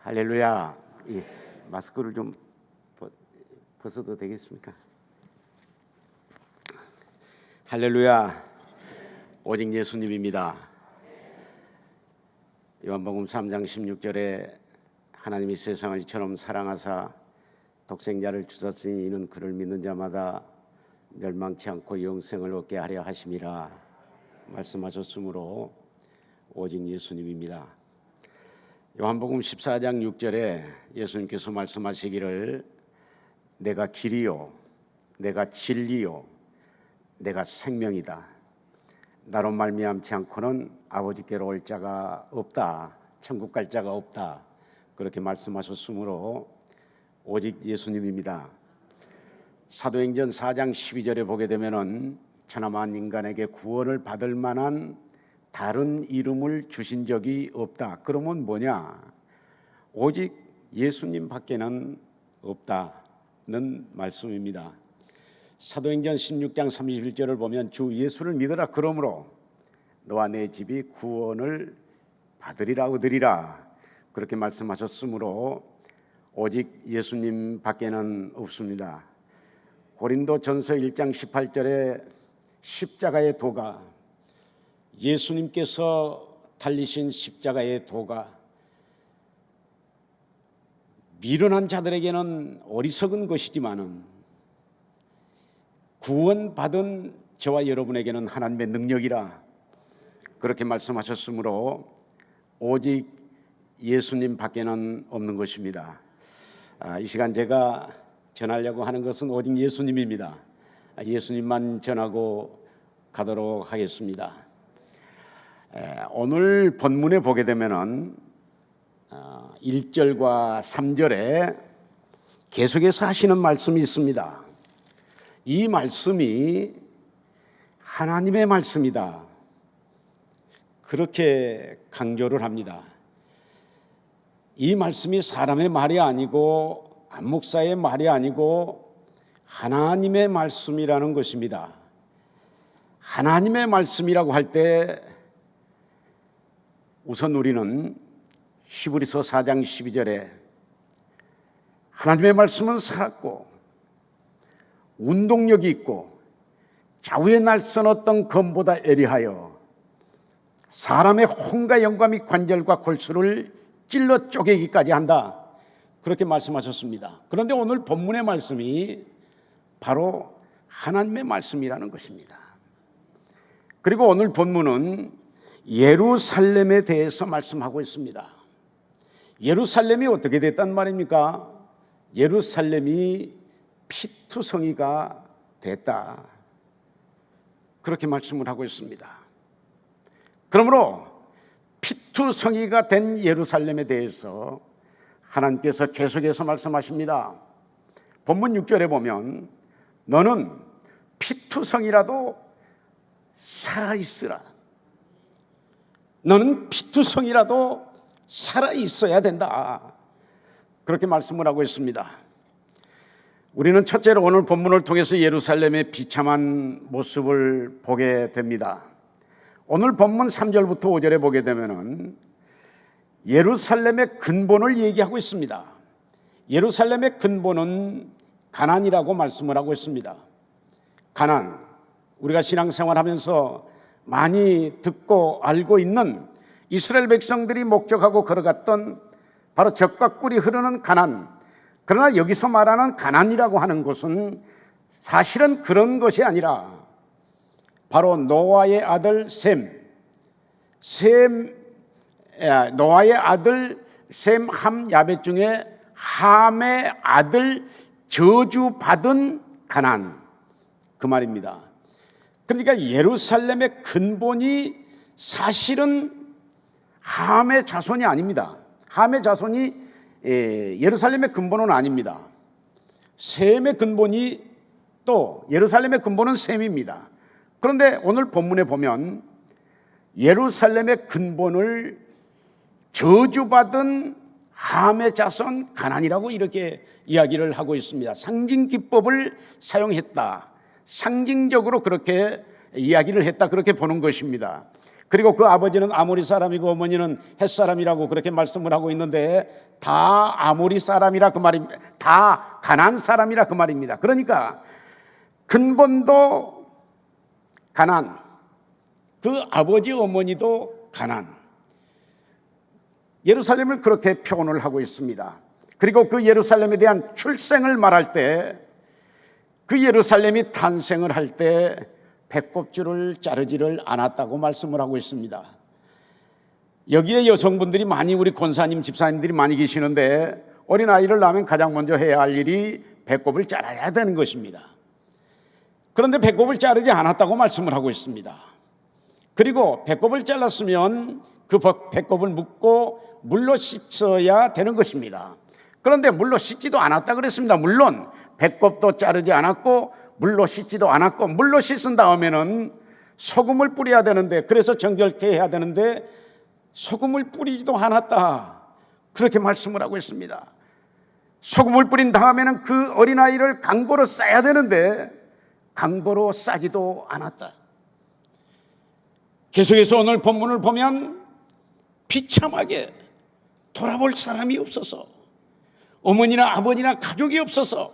할렐루야. 마스크를 좀 벗어도 되겠습니까? 할렐루야. 오직 예수님입니다. 요한복음 3장 16절에 하나님이 세상을 이처럼 사랑하사 독생자를 주셨으니 이는 그를 믿는 자마다 멸망치 않고 영생을 얻게 하려 하심이라 말씀하셨으므로 오직 예수님입니다. 요한복음 14장 6절에 예수님께서 말씀하시기를 내가 길이요 내가 진리요 내가 생명이다. 나로 말미암지 않고는 아버지께로 올 자가 없다. 천국 갈 자가 없다. 그렇게 말씀하셨으므로 오직 예수님입니다. 사도행전 4장 12절에 보게 되면은 천하만 인간에게 구원을 받을 만한 다른 이름을 주신 적이 없다. 그러면 뭐냐? 오직 예수님 밖에는 없다는 말씀입니다. 사도행전 16장 31절을 보면 주 예수를 믿으라. 그러므로 너와 내 집이 구원을 받으리라 얻으리라. 그렇게 말씀하셨으므로 오직 예수님 밖에는 없습니다. 고린도전서 1장 18절에 십자가의 도가, 예수님께서 달리신 십자가의 도가 미련한 자들에게는 어리석은 것이지만은 구원받은 저와 여러분에게는 하나님의 능력이라 그렇게 말씀하셨으므로 오직 예수님 밖에는 없는 것입니다. 이 시간 제가 전하려고 하는 것은 오직 예수님입니다. 예수님만 전하고 가도록 하겠습니다. 오늘 본문에 보게 되면은 1절과 3절에 계속해서 하시는 말씀이 있습니다. 이 말씀이 하나님의 말씀이다. 그렇게 강조를 합니다. 이 말씀이 사람의 말이 아니고 안 목사의 말이 아니고 하나님의 말씀이라는 것입니다. 하나님의 말씀이라고 할 때 우선 우리는 히브리서 4장 12절에 하나님의 말씀은 살았고 운동력이 있고 좌우에 날선 어떤 검보다 예리하여 사람의 혼과 영과 및 관절과 골수를 찔러 쪼개기까지 한다. 그렇게 말씀하셨습니다. 그런데 오늘 본문의 말씀이 바로 하나님의 말씀이라는 것입니다. 그리고 오늘 본문은 예루살렘에 대해서 말씀하고 있습니다. 예루살렘이 어떻게 됐단 말입니까? 예루살렘이 피투성이가 됐다. 그렇게 말씀을 하고 있습니다. 그러므로 피투성이가 된 예루살렘에 대해서 하나님께서 계속해서 말씀하십니다. 본문 6절에 보면 너는 피투성이라도 살아있으라. 너는 피투성이라도 살아있어야 된다. 그렇게 말씀을 하고 있습니다. 우리는 첫째로 오늘 본문을 통해서 예루살렘의 비참한 모습을 보게 됩니다. 오늘 본문 3절부터 5절에 보게 되면은 예루살렘의 근본을 얘기하고 있습니다. 예루살렘의 근본은 가나안이라고 말씀을 하고 있습니다. 가나안, 우리가 신앙생활하면서 많이 듣고 알고 있는 이스라엘 백성들이 목적하고 걸어갔던 바로 젖과 꿀이 흐르는 가나안. 그러나 여기서 말하는 가나안이라고 하는 곳은 사실은 그런 것이 아니라 바로 노아의 아들 노아의 아들 셈, 함, 야벳 중에 함의 아들 저주받은 가나안, 그 말입니다. 그러니까 예루살렘의 근본이 사실은 함의 자손이 아닙니다. 함의 자손이 예루살렘의 근본은 아닙니다. 셈의 근본이 또 예루살렘의 근본은 셈입니다. 그런데 오늘 본문에 보면 예루살렘의 근본을 저주받은 함의 자손 가나안이라고 이렇게 이야기를 하고 있습니다. 상징 기법을 사용했다. 상징적으로 그렇게 이야기를 했다. 그렇게 보는 것입니다. 그리고 그 아버지는 아모리 사람이고 어머니는 헷 사람이라고 그렇게 말씀을 하고 있는데 다 아모리 사람이라 그 말입니다. 다 가나안 사람이라 그 말입니다. 그러니까 근본도 가나안, 그 아버지 어머니도 가나안. 예루살렘을 그렇게 표현을 하고 있습니다. 그리고 그 예루살렘에 대한 출생을 말할 때, 그 예루살렘이 탄생을 할 때 배꼽줄을 자르지를 않았다고 말씀을 하고 있습니다. 여기에 여성분들이 많이, 우리 권사님 집사님들이 많이 계시는데 어린아이를 낳으면 가장 먼저 해야 할 일이 배꼽을 자라야 되는 것입니다. 그런데 배꼽을 자르지 않았다고 말씀을 하고 있습니다. 그리고 배꼽을 잘랐으면 그 배꼽을 묶고 물로 씻어야 되는 것입니다. 그런데 물로 씻지도 않았다 그랬습니다. 물론 배꼽도 자르지 않았고 물로 씻지도 않았고, 물로 씻은 다음에는 소금을 뿌려야 되는데, 그래서 정결케 해야 되는데 소금을 뿌리지도 않았다, 그렇게 말씀을 하고 있습니다. 소금을 뿌린 다음에는 그 어린아이를 강보로 싸야 되는데 강보로 싸지도 않았다. 계속해서 오늘 본문을 보면 비참하게 돌아볼 사람이 없어서, 어머니나 아버지나 가족이 없어서,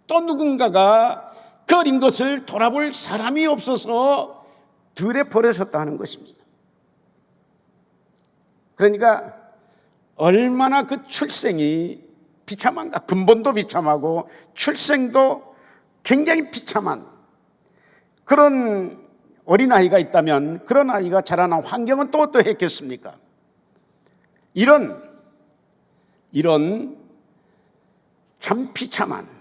또 누군가가 그 어린 것을 돌아볼 사람이 없어서 들에 버려졌다 하는 것입니다. 그러니까 얼마나 그 출생이 비참한가. 근본도 비참하고 출생도 굉장히 비참한 그런 어린아이가 있다면 그런 아이가 자라난 환경은 또 어떠했겠습니까? 이런 참 비참한,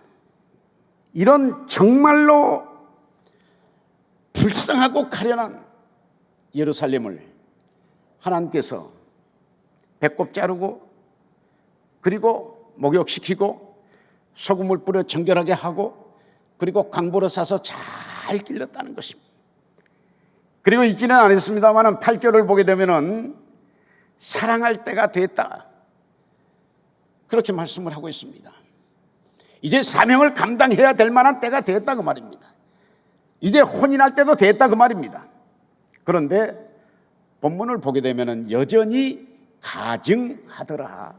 이런 정말로 불쌍하고 가련한 예루살렘을 하나님께서 배꼽 자르고, 그리고 목욕시키고 소금을 뿌려 정결하게 하고, 그리고 강보로 싸서 잘 길렀다는 것입니다. 그리고 읽지는 않았습니다만 8절을 보게 되면은 사랑할 때가 됐다, 그렇게 말씀을 하고 있습니다. 이제 사명을 감당해야 될 만한 때가 됐다 그 말입니다. 이제 혼인할 때도 됐다 그 말입니다. 그런데 본문을 보게 되면은 여전히 가증하더라,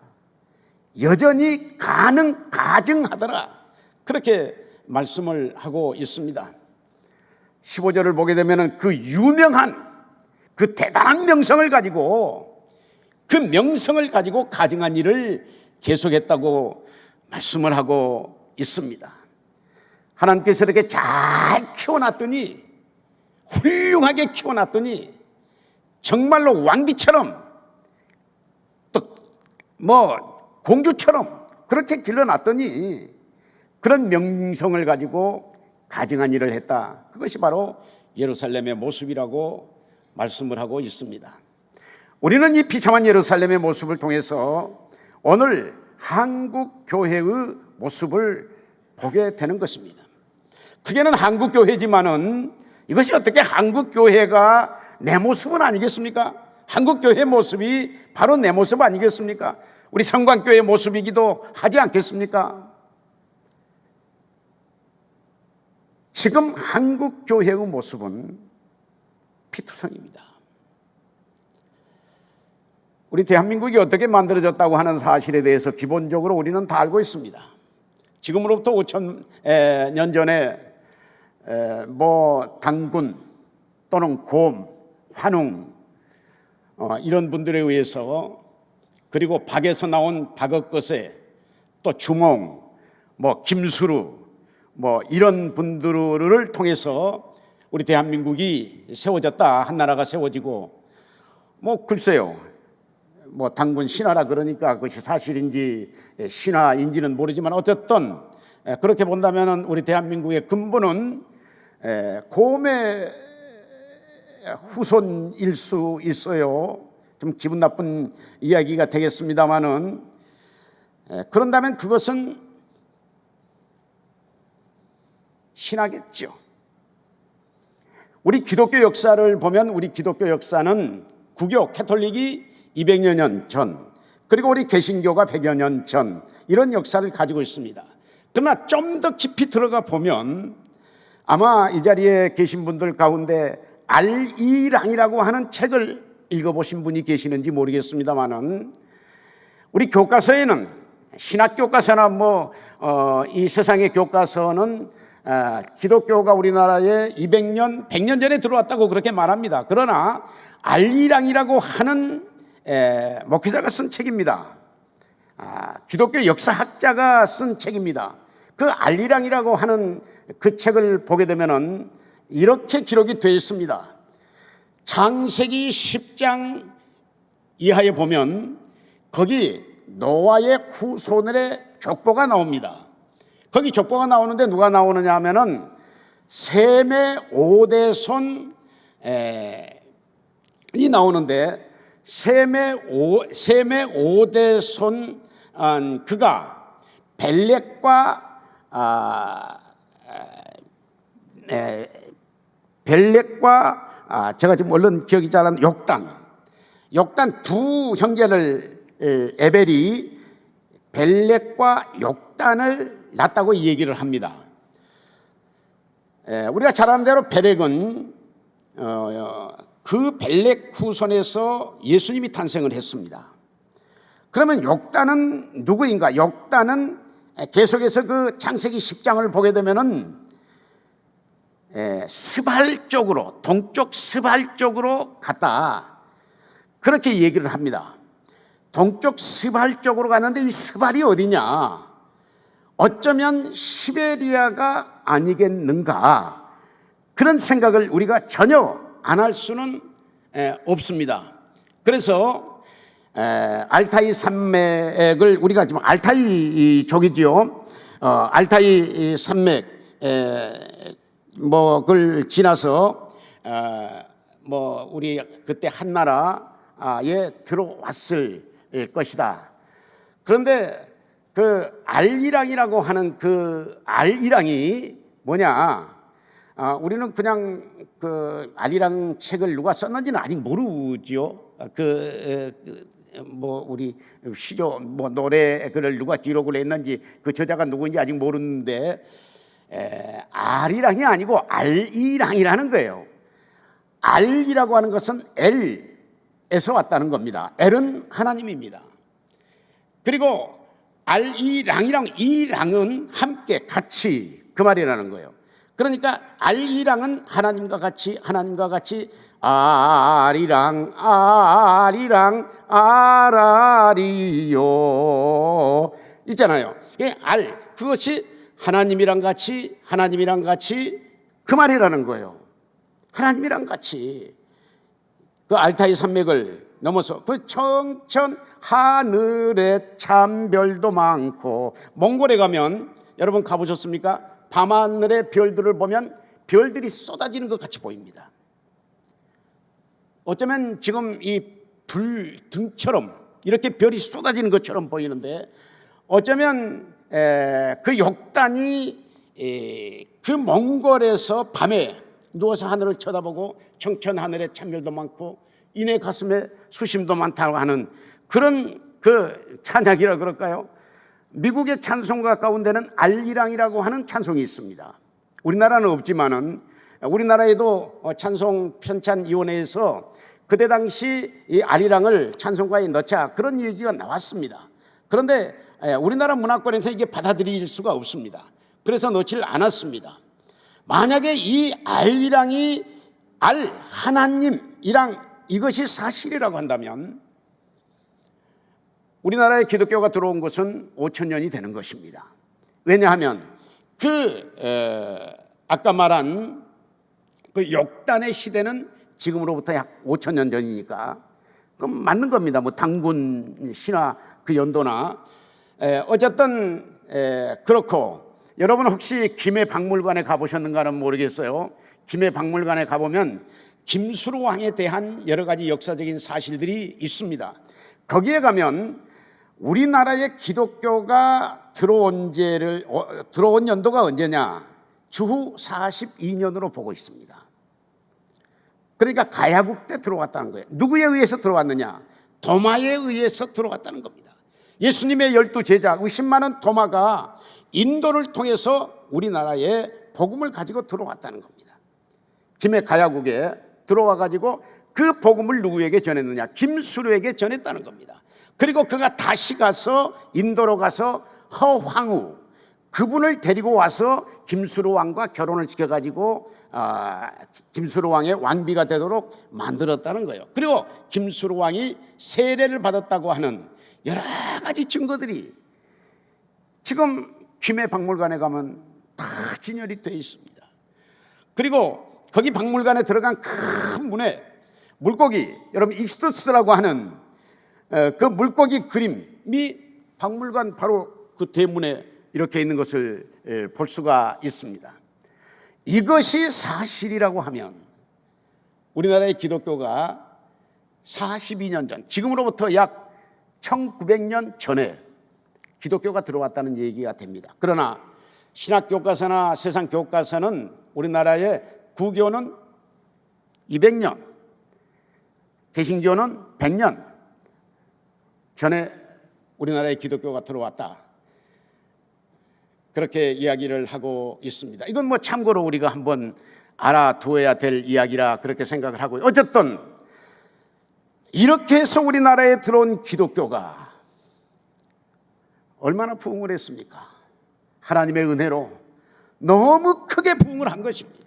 여전히 가증하더라, 그렇게 말씀을 하고 있습니다. 15절을 보게 되면은 그 유명한, 그 대단한 명성을 가지고, 그 명성을 가지고 가증한 일을 계속했다고 말씀을 하고 있습니다. 하나님께서 이렇게 잘 키워놨더니, 훌륭하게 키워놨더니, 정말로 왕비처럼, 또 공주처럼 그렇게 길러놨더니 그런 명성을 가지고 가증한 일을 했다. 그것이 바로 예루살렘의 모습이라고 말씀을 하고 있습니다. 우리는 이 비참한 예루살렘의 모습을 통해서 오늘 한국 교회의 모습을 보게 되는 것입니다. 그게는 한국 교회지만은 이것이 어떻게 한국 교회가 내 모습은 아니겠습니까? 한국 교회의 모습이 바로 내 모습 아니겠습니까? 우리 성광교회의 모습이기도 하지 않겠습니까? 지금 한국 교회의 모습은 피투성입니다. 우리 대한민국이 어떻게 만들어졌다고 하는 사실에 대해서 기본적으로 우리는 다 알고 있습니다. 지금으로부터 5,000년 전에 당군 또는 곰, 환웅 이런 분들에 의해서, 그리고 박에서 나온 박엇거세, 또 주몽, 김수루 이런 분들을 통해서 우리 대한민국이 세워졌다, 한 나라가 세워지고, 글쎄요, 당군 신화라 그러니까 그것이 사실인지 신화인지는 모르지만 어쨌든 그렇게 본다면 우리 대한민국의 근본은 곰의 후손일 수 있어요. 좀 기분 나쁜 이야기가 되겠습니다만은, 그런다면 그것은 신하겠죠. 우리 기독교 역사를 보면, 우리 기독교 역사는 구교 캐톨릭이 200여 년 전, 그리고 우리 개신교가 100여 년 전, 이런 역사를 가지고 있습니다. 그러나 좀 더 깊이 들어가 보면 아마 이 자리에 계신 분들 가운데 알이랑이라고 하는 책을 읽어보신 분이 계시는지 모르겠습니다만은 우리 교과서에는 신학 교과서나 이 세상의 교과서는 기독교가 우리나라에 200년, 100년 전에 들어왔다고 그렇게 말합니다. 그러나 알이랑이라고 하는 목회자가 쓴 책입니다. 기독교 역사학자가 쓴 책입니다. 그 알리랑이라고 하는 그 책을 보게 되면은 이렇게 기록이 되어 있습니다. 창세기 10장 이하에 보면 거기 노아의 후손의 족보가 나옵니다. 거기 족보가 나오는데 누가 나오느냐 하면은 셈의 5대손이 나오는데 셈의 5대손 그가 벨렉과 제가 지금 얼른 기억이 잘 안 나는 욕단 두 형제를 에벨이 벨렉과 욕단을 낳았다고 얘기를 합니다. 우리가 잘 아는 대로 벨렉은 그 벨렉 후손에서 예수님이 탄생을 했습니다. 그러면 욕단은 누구인가? 욕단은 계속해서 그 창세기 10장을 보게 되면은 스발 쪽으로, 동쪽 스발 쪽으로 갔다, 그렇게 얘기를 합니다. 동쪽 스발 쪽으로 갔는데 이 스발이 어디냐? 어쩌면 시베리아가 아니겠는가? 그런 생각을 우리가 전혀 안 할 수는 없습니다. 그래서 알타이 산맥을 우리가 지금 알타이 족이지요. 알타이 산맥 그걸 지나서 우리 그때 한나라에 들어왔을 것이다. 그런데 그 알이랑이라고 하는 그 알이랑이 뭐냐? 우리는 그냥 그 알이랑 책을 누가 썼는지는 아직 모르지요. 우리 시조 노래 글을 누가 기록을 했는지 그 저자가 누구인지 아직 모르는데 알이랑이 아니고 알이랑이라는 거예요. 알이라고 하는 것은 엘에서 왔다는 겁니다. 엘은 하나님입니다. 그리고 알이랑이랑 이랑은 함께 같이 그 말이라는 거예요. 그러니까 알이랑은 하나님과 같이 아리랑 아라리요 있잖아요. 그것이 하나님이랑 같이 그 말이라는 거예요. 하나님이랑 같이 그 알타이 산맥을 넘어서 그 청천 하늘에 참별도 많고, 몽골에 가면 여러분 가보셨습니까? 밤하늘의 별들을 보면 별들이 쏟아지는 것 같이 보입니다. 어쩌면 지금 이 불 등처럼 이렇게 별이 쏟아지는 것처럼 보이는데, 어쩌면 그 욕단이 그 몽골에서 밤에 누워서 하늘을 쳐다보고 청천 하늘에 참별도 많고 이내 가슴에 수심도 많다고 하는 그런 그 찬양이라 그럴까요? 미국의 찬송가 가운데는 알리랑이라고 하는 찬송이 있습니다. 우리나라는 없지만은 우리나라에도 찬송 편찬위원회에서 그때 당시 이 알리랑을 찬송가에 넣자 그런 얘기가 나왔습니다. 그런데 우리나라 문화권에서 이게 받아들일 수가 없습니다. 그래서 넣질 않았습니다. 만약에 이 알리랑이 하나님이랑 이것이 사실이라고 한다면 우리나라에 기독교가 들어온 것은 5,000년이 되는 것입니다. 왜냐하면 아까 말한 그 욕단의 시대는 지금으로부터 약 5,000년 전이니까 그럼 맞는 겁니다. 당군 신화 그 연도나 어쨌든 그렇고, 여러분 혹시 김해박물관에 가보셨는가는 모르겠어요. 김해박물관에 가보면 김수로 왕에 대한 여러 가지 역사적인 사실들이 있습니다. 거기에 가면 우리나라에 기독교가 들어온 연도가 언제냐? 주후 42년으로 보고 있습니다. 그러니까 가야국 때 들어왔다는 거예요. 누구에 의해서 들어왔느냐? 도마에 의해서 들어왔다는 겁니다. 예수님의 12제자 의심 많은 도마가 인도를 통해서 우리나라에 복음을 가지고 들어왔다는 겁니다. 김해 가야국에 들어와 가지고 그 복음을 누구에게 전했느냐? 김수로에게 전했다는 겁니다. 그리고 그가 다시 가서 인도로 가서 허황후 그분을 데리고 와서 김수로 왕과 결혼을 시켜가지고 김수로 왕의 왕비가 되도록 만들었다는 거예요. 그리고 김수로 왕이 세례를 받았다고 하는 여러 가지 증거들이 지금 김해박물관에 가면 다 진열이 되어 있습니다. 그리고 거기 박물관에 들어간 큰 문에 물고기, 여러분 익스투스라고 하는 그 물고기 그림이 박물관 바로 그 대문에 이렇게 있는 것을 볼 수가 있습니다. 이것이 사실이라고 하면 우리나라의 기독교가 42년 전, 지금으로부터 약 1900년 전에 기독교가 들어왔다는 얘기가 됩니다. 그러나 신학교과서나 세상교과서는 우리나라의 구교는 200년, 개신교는 100년 전에 우리나라에 기독교가 들어왔다, 그렇게 이야기를 하고 있습니다. 이건 뭐 참고로 우리가 한번 알아두어야 될 이야기라 그렇게 생각을 하고요. 어쨌든 이렇게 해서 우리나라에 들어온 기독교가 얼마나 부흥을 했습니까? 하나님의 은혜로 너무 크게 부흥을 한 것입니다.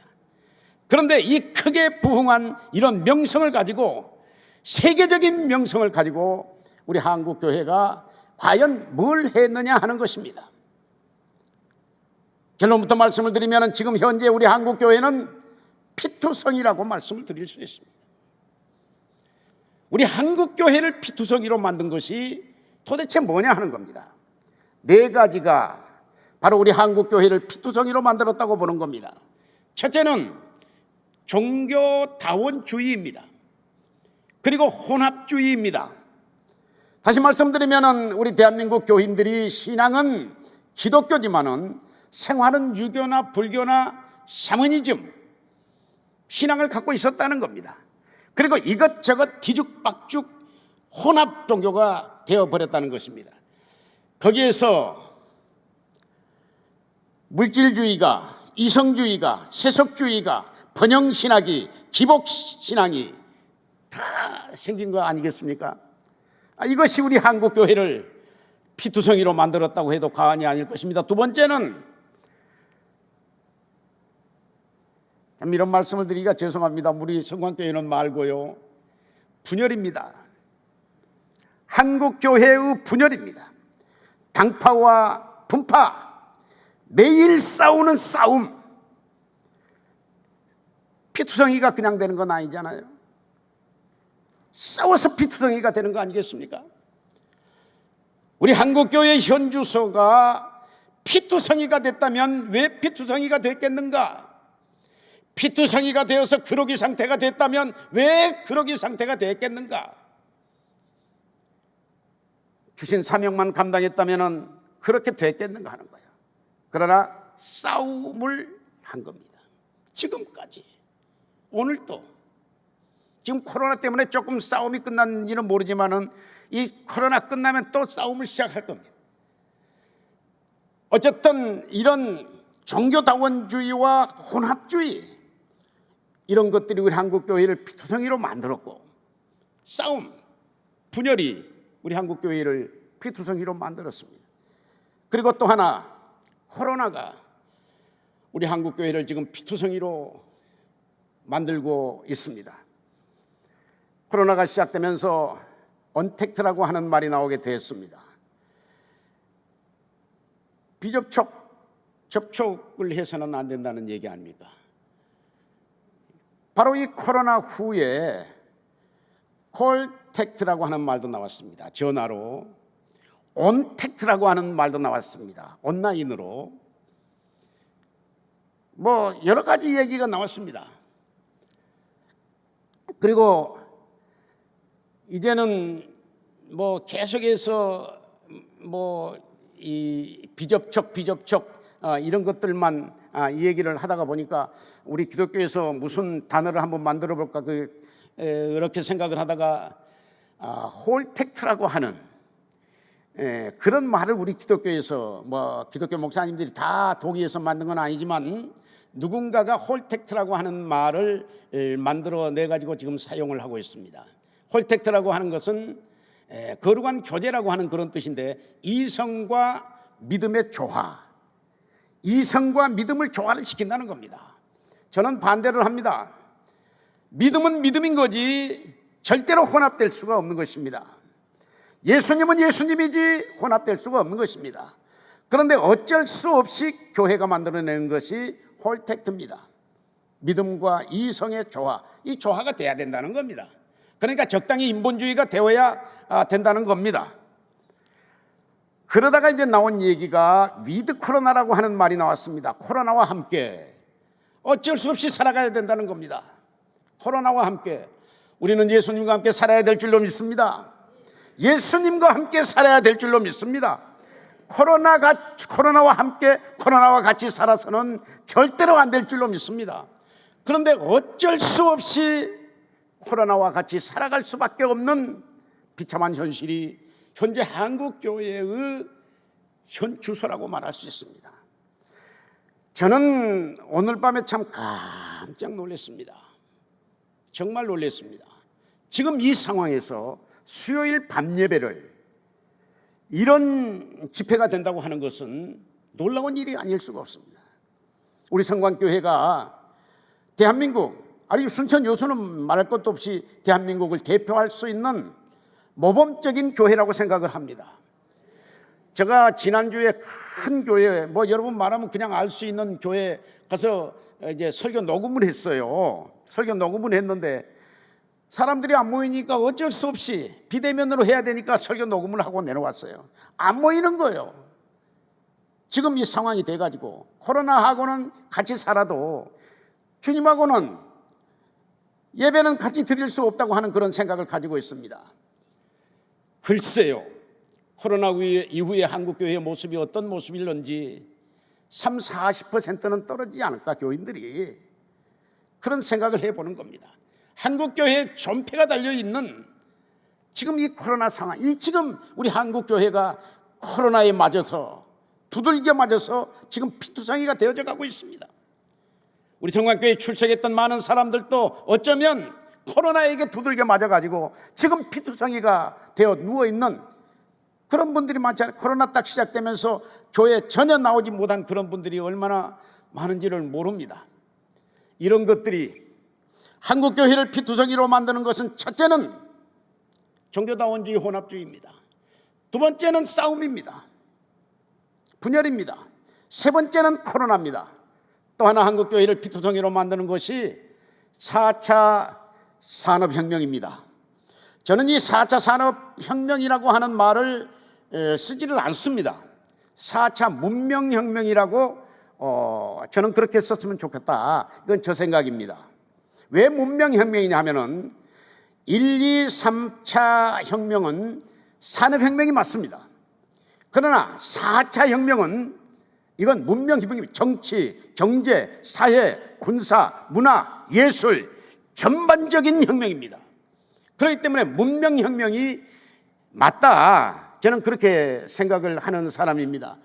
그런데 이 크게 부흥한 이런 명성을 가지고, 세계적인 명성을 가지고 우리 한국교회가 과연 뭘 했느냐 하는 것입니다. 결론부터 말씀을 드리면 지금 현재 우리 한국교회는 피투성이라고 말씀을 드릴 수 있습니다. 우리 한국교회를 피투성이로 만든 것이 도대체 뭐냐 하는 겁니다. 네 가지가 바로 우리 한국교회를 피투성이로 만들었다고 보는 겁니다. 첫째는 종교다원주의입니다. 그리고 혼합주의입니다. 다시 말씀드리면 우리 대한민국 교인들이 신앙은 기독교지만은 생활은 유교나 불교나 샤머니즘 신앙을 갖고 있었다는 겁니다. 그리고 이것저것 뒤죽박죽 혼합 종교가 되어버렸다는 것입니다. 거기에서 물질주의가, 이성주의가, 세속주의가, 번영신학이, 기복신앙이 다 생긴 거 아니겠습니까? 이것이 우리 한국교회를 피투성이로 만들었다고 해도 과언이 아닐 것입니다. 두 번째는, 이런 말씀을 드리기가 죄송합니다. 우리 성광교회는 말고요, 분열입니다. 한국교회의 분열입니다. 당파와 분파, 매일 싸우는 싸움. 피투성이가 그냥 되는 건 아니잖아요. 싸워서 피투성이가 되는 거 아니겠습니까? 우리 한국교회 현주소가 피투성이가 됐다면 왜 피투성이가 됐겠는가? 피투성이가 되어서 그러기 상태가 됐다면 왜 그러기 상태가 됐겠는가? 주신 사명만 감당했다면 그렇게 됐겠는가 하는 거예요. 그러나 싸움을 한 겁니다. 지금까지, 오늘도. 지금 코로나 때문에 조금 싸움이 끝났는지는 모르지만은 이 코로나 끝나면 또 싸움을 시작할 겁니다. 어쨌든 이런 종교다원주의와 혼합주의, 이런 것들이 우리 한국교회를 피투성이로 만들었고, 싸움, 분열이 우리 한국교회를 피투성이로 만들었습니다. 그리고 또 하나, 코로나가 우리 한국교회를 지금 피투성이로 만들고 있습니다. 코로나가 시작되면서 언택트라고 하는 말이 나오게 됐습니다. 접촉을 해서는 안 된다는 얘기 아닙니까? 바로 이 코로나 후에 콜택트라고 하는 말도 나왔습니다. 전화로. 온택트라고 하는 말도 나왔습니다. 온라인으로. 뭐 여러 가지 얘기가 나왔습니다. 그리고 이제는 뭐 계속해서 뭐 이 비접촉 이런 것들만 이 얘기를 하다가 보니까 우리 기독교에서 무슨 단어를 한번 만들어 볼까 그렇게 생각을 하다가 홀택트라고 하는 그런 말을 우리 기독교에서, 뭐 기독교 목사님들이 다 동의해서 만든 건 아니지만 누군가가 홀텍트라고 하는 말을 만들어내 가지고 지금 사용을 하고 있습니다. 홀텍트라고 하는 것은 거룩한 교제라고 하는 그런 뜻인데, 이성과 믿음의 조화, 이성과 믿음을 조화를 시킨다는 겁니다. 저는 반대를 합니다. 믿음은 믿음인 거지 절대로 혼합될 수가 없는 것입니다. 예수님은 예수님이지 혼합될 수가 없는 것입니다. 그런데 어쩔 수 없이 교회가 만들어내는 것이 홀텍트입니다. 믿음과 이성의 조화, 이 조화가 돼야 된다는 겁니다. 그러니까 적당히 인본주의가 되어야 된다는 겁니다. 그러다가 이제 나온 얘기가 위드 코로나라고 하는 말이 나왔습니다. 코로나와 함께 어쩔 수 없이 살아가야 된다는 겁니다. 코로나와 함께 우리는 예수님과 함께 살아야 될 줄로 믿습니다. 예수님과 함께 살아야 될 줄로 믿습니다. 코로나와 함께 코로나와 같이 살아서는 절대로 안 될 줄로 믿습니다. 그런데 어쩔 수 없이 코로나와 같이 살아갈 수밖에 없는 비참한 현실이 현재 한국교회의 현 주소라고 말할 수 있습니다. 저는 오늘 밤에 참 깜짝 놀랐습니다. 정말 놀랐습니다. 지금 이 상황에서 수요일 밤 예배를 이런 집회가 된다고 하는 것은 놀라운 일이 아닐 수가 없습니다. 우리 성광교회가 대한민국, 아니 순천 여수는 말할 것도 없이 대한민국을 대표할 수 있는 모범적인 교회라고 생각을 합니다. 제가 지난주에 큰 교회, 뭐 여러분 말하면 그냥 알 수 있는 교회 가서 이제 설교 녹음을 했어요. 설교 녹음을 했는데 사람들이 안 모이니까 어쩔 수 없이 비대면으로 해야 되니까 설교 녹음을 하고 내려왔어요. 안 모이는 거예요. 지금 이 상황이 돼가지고 코로나하고는 같이 살아도 주님하고는 예배는 같이 드릴 수 없다고 하는 그런 생각을 가지고 있습니다. 글쎄요, 코로나 이후에 한국교회의 모습이 어떤 모습일런지 30-40%는 떨어지지 않을까, 교인들이. 그런 생각을 해보는 겁니다. 한국교회에 존폐가 달려있는 지금 이 코로나 상황, 이 지금 우리 한국교회가 코로나에 맞아서 두들겨 맞아서 지금 피투성이가 되어져 가고 있습니다. 우리 성광교회에 출석했던 많은 사람들도 어쩌면 코로나에게 두들겨 맞아가지고 지금 피투성이가 되어 누워있는 그런 분들이 많잖아요. 코로나 딱 시작되면서 교회에 전혀 나오지 못한 그런 분들이 얼마나 많은지를 모릅니다. 이런 것들이 한국교회를 피투성이로 만드는 것은 첫째는 종교다원주의 혼합주의입니다. 두 번째는 싸움입니다. 분열입니다. 세 번째는 코로나입니다. 또 하나 한국교회를 피투성이로 만드는 것이 4차 산업혁명입니다. 저는 이 4차 산업혁명이라고 하는 말을 쓰지를 않습니다. 4차 문명혁명이라고 저는 그렇게 썼으면 좋겠다. 이건 저 생각입니다. 왜 문명혁명이냐 하면은 1, 2, 3차 혁명은 산업혁명이 맞습니다. 그러나 4차 혁명은 이건 문명혁명입니다. 정치, 경제, 사회, 군사, 문화, 예술 전반적인 혁명입니다. 그렇기 때문에 문명혁명이 맞다, 저는 그렇게 생각을 하는 사람입니다.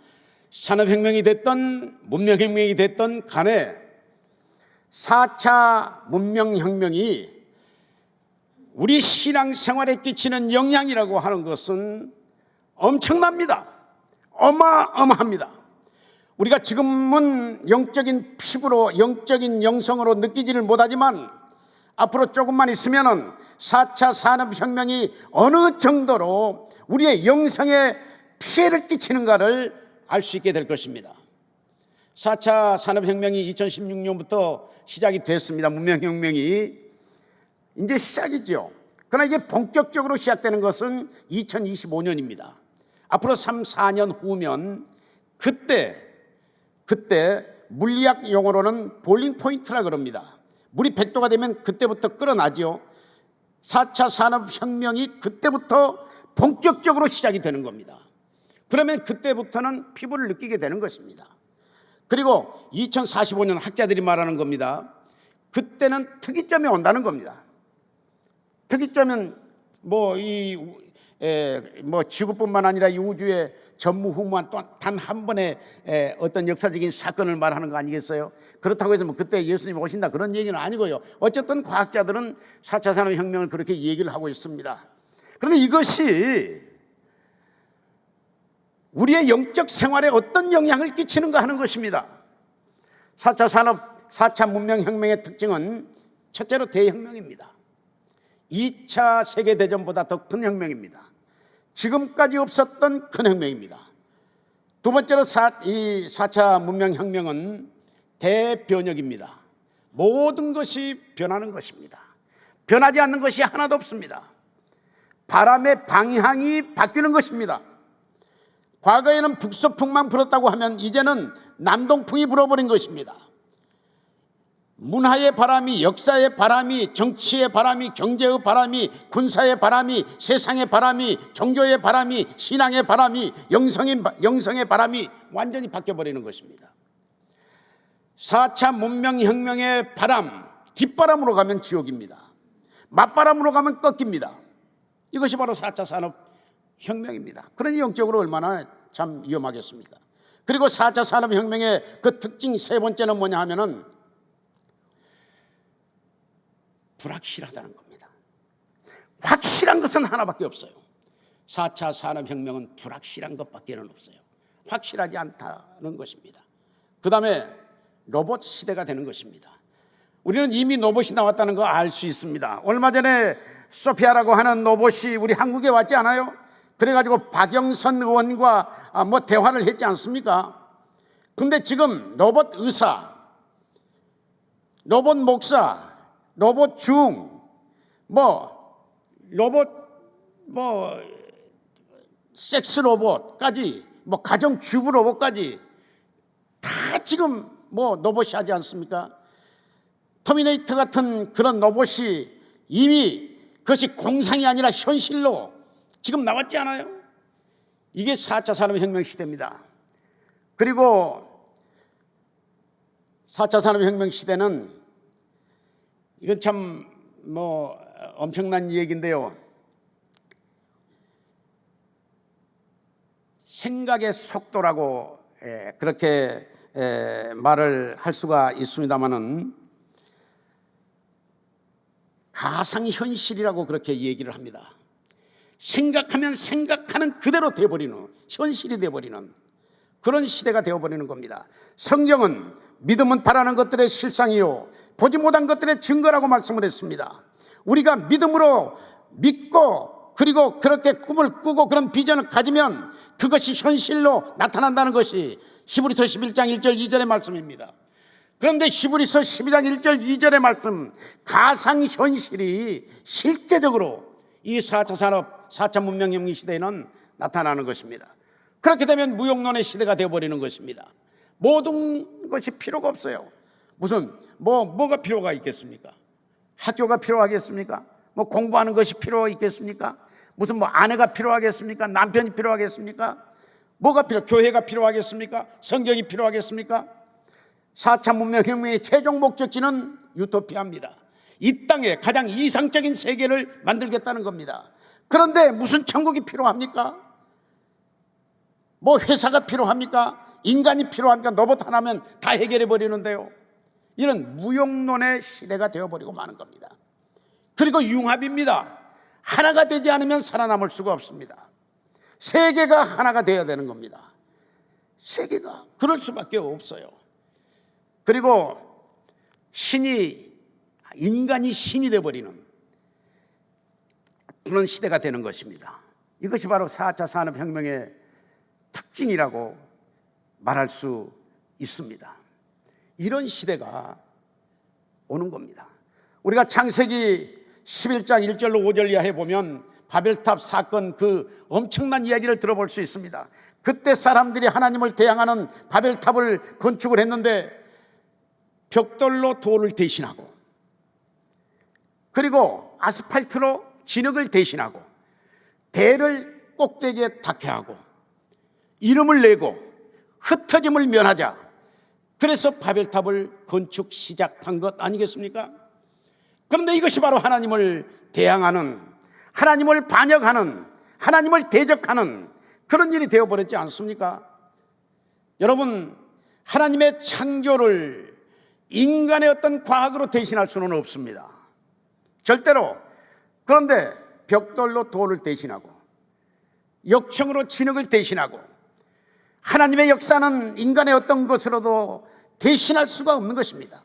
산업혁명이 됐던 문명혁명이 됐던 간에 4차 문명혁명이 우리 신앙생활에 끼치는 영향이라고 하는 것은 엄청납니다. 어마어마합니다. 우리가 지금은 영적인 피부로, 영적인 영성으로 느끼지를 못하지만 앞으로 조금만 있으면은 4차 산업혁명이 어느 정도로 우리의 영성에 피해를 끼치는가를 알 수 있게 될 것입니다. 4차 산업혁명이 2016년부터 시작이 됐습니다. 문명혁명이 이제 시작이죠. 그러나 이게 본격적으로 시작되는 것은 2025년입니다. 앞으로 3, 4년 후면 그때 물리학 용어로는 볼링 포인트라 그럽니다. 물이 100도가 되면 그때부터 끓어나죠. 4차 산업혁명이 그때부터 본격적으로 시작이 되는 겁니다. 그러면 그때부터는 피부를 느끼게 되는 것입니다. 그리고 2045년 학자들이 말하는 겁니다. 그때는 특이점이 온다는 겁니다. 특이점은 뭐 이 뭐 지구뿐만 아니라 이 우주의 전무후무한 단 한 번의 어떤 역사적인 사건을 말하는 거 아니겠어요? 그렇다고 해서 뭐 그때 예수님 오신다 그런 얘기는 아니고요. 어쨌든 과학자들은 4차 산업혁명을 그렇게 얘기를 하고 있습니다. 그런데 이것이 우리의 영적 생활에 어떤 영향을 끼치는가 하는 것입니다. 4차 문명혁명의 특징은 첫째로 대혁명입니다. 2차 세계대전보다 더 큰 혁명입니다. 지금까지 없었던 큰 혁명입니다. 두 번째로 이 4차 문명혁명은 대변혁입니다. 모든 것이 변하는 것입니다. 변하지 않는 것이 하나도 없습니다. 바람의 방향이 바뀌는 것입니다. 과거에는 북서풍만 불었다고 하면 이제는 남동풍이 불어버린 것입니다. 문화의 바람이, 역사의 바람이, 정치의 바람이, 경제의 바람이, 군사의 바람이, 세상의 바람이, 종교의 바람이, 신앙의 바람이, 영성의 바람이 완전히 바뀌어버리는 것입니다. 4차 문명혁명의 바람, 뒷바람으로 가면 지옥입니다. 맞바람으로 가면 꺾입니다. 이것이 바로 4차 산업혁명입니다. 그러니 영적으로 얼마나 참 위험하겠습니까? 그리고 4차 산업혁명의 그 특징 세 번째는 뭐냐 하면은 불확실하다는 겁니다. 확실한 것은 하나밖에 없어요. 4차 산업혁명은 불확실한 것밖에는 없어요. 확실하지 않다는 것입니다. 그 다음에 로봇 시대가 되는 것입니다. 우리는 이미 로봇이 나왔다는 거 알 수 있습니다. 얼마 전에 소피아라고 하는 로봇이 우리 한국에 왔지 않아요? 그래가지고 박영선 의원과 뭐 대화를 했지 않습니까? 근데 지금 로봇 의사, 로봇 목사, 로봇 중, 로봇, 섹스 로봇까지, 가정 주부 로봇까지 다 지금 로봇이 하지 않습니까? 터미네이터 같은 그런 로봇이 이미 그것이 공상이 아니라 현실로 지금 나왔지 않아요? 이게 4차 산업혁명 시대입니다. 그리고 4차 산업혁명 시대는 이건 참 엄청난 얘기인데요. 생각의 속도라고 그렇게 말을 할 수가 있습니다마는 가상현실이라고 그렇게 얘기를 합니다. 생각하면 생각하는 그대로 되어버리는, 현실이 되어버리는 그런 시대가 되어버리는 겁니다. 성경은 믿음은 바라는 것들의 실상이요 보지 못한 것들의 증거라고 말씀을 했습니다. 우리가 믿음으로 믿고 그리고 그렇게 꿈을 꾸고 그런 비전을 가지면 그것이 현실로 나타난다는 것이 히브리서 11장 1절 2절의 말씀입니다. 그런데 히브리서 12장 1절 2절의 말씀, 가상현실이 실제적으로 이 4차 산업, 4차 문명혁명 시대에는 나타나는 것입니다. 그렇게 되면 무용론의 시대가 되어버리는 것입니다. 모든 것이 필요가 없어요. 무슨 뭐가 필요가 있겠습니까? 학교가 필요하겠습니까? 공부하는 것이 필요가 있겠습니까? 무슨 아내가 필요하겠습니까? 남편이 필요하겠습니까? 뭐가 교회가 필요하겠습니까? 성경이 필요하겠습니까? 4차 문명혁명의 최종 목적지는 유토피아입니다. 이 땅에 가장 이상적인 세계를 만들겠다는 겁니다. 그런데 무슨 천국이 필요합니까? 회사가 필요합니까? 인간이 필요합니까? 로봇 하나면 다 해결해 버리는데요. 이런 무용론의 시대가 되어버리고 마는 겁니다. 그리고 융합입니다. 하나가 되지 않으면 살아남을 수가 없습니다. 세계가 하나가 되어야 되는 겁니다. 세계가 그럴 수밖에 없어요. 그리고 인간이 신이 되어버리는 그런 시대가 되는 것입니다. 이것이 바로 4차 산업혁명의 특징이라고 말할 수 있습니다. 이런 시대가 오는 겁니다. 우리가 창세기 11장 1절로 5절 이하에 보면 바벨탑 사건 그 엄청난 이야기를 들어볼 수 있습니다. 그때 사람들이 하나님을 대항하는 바벨탑을 건축을 했는데 벽돌로 돌을 대신하고 그리고 아스팔트로 진흙을 대신하고 대를 꼭대기에 닿게 하고 이름을 내고 흩어짐을 면하자. 그래서 바벨탑을 건축 시작한 것 아니겠습니까? 그런데 이것이 바로 하나님을 대항하는, 하나님을 반역하는, 하나님을 대적하는 그런 일이 되어버렸지 않습니까? 여러분, 하나님의 창조를 인간의 어떤 과학으로 대신할 수는 없습니다. 절대로. 그런데 벽돌로 돌을 대신하고 역청으로 진흙을 대신하고 하나님의 역사는 인간의 어떤 것으로도 대신할 수가 없는 것입니다.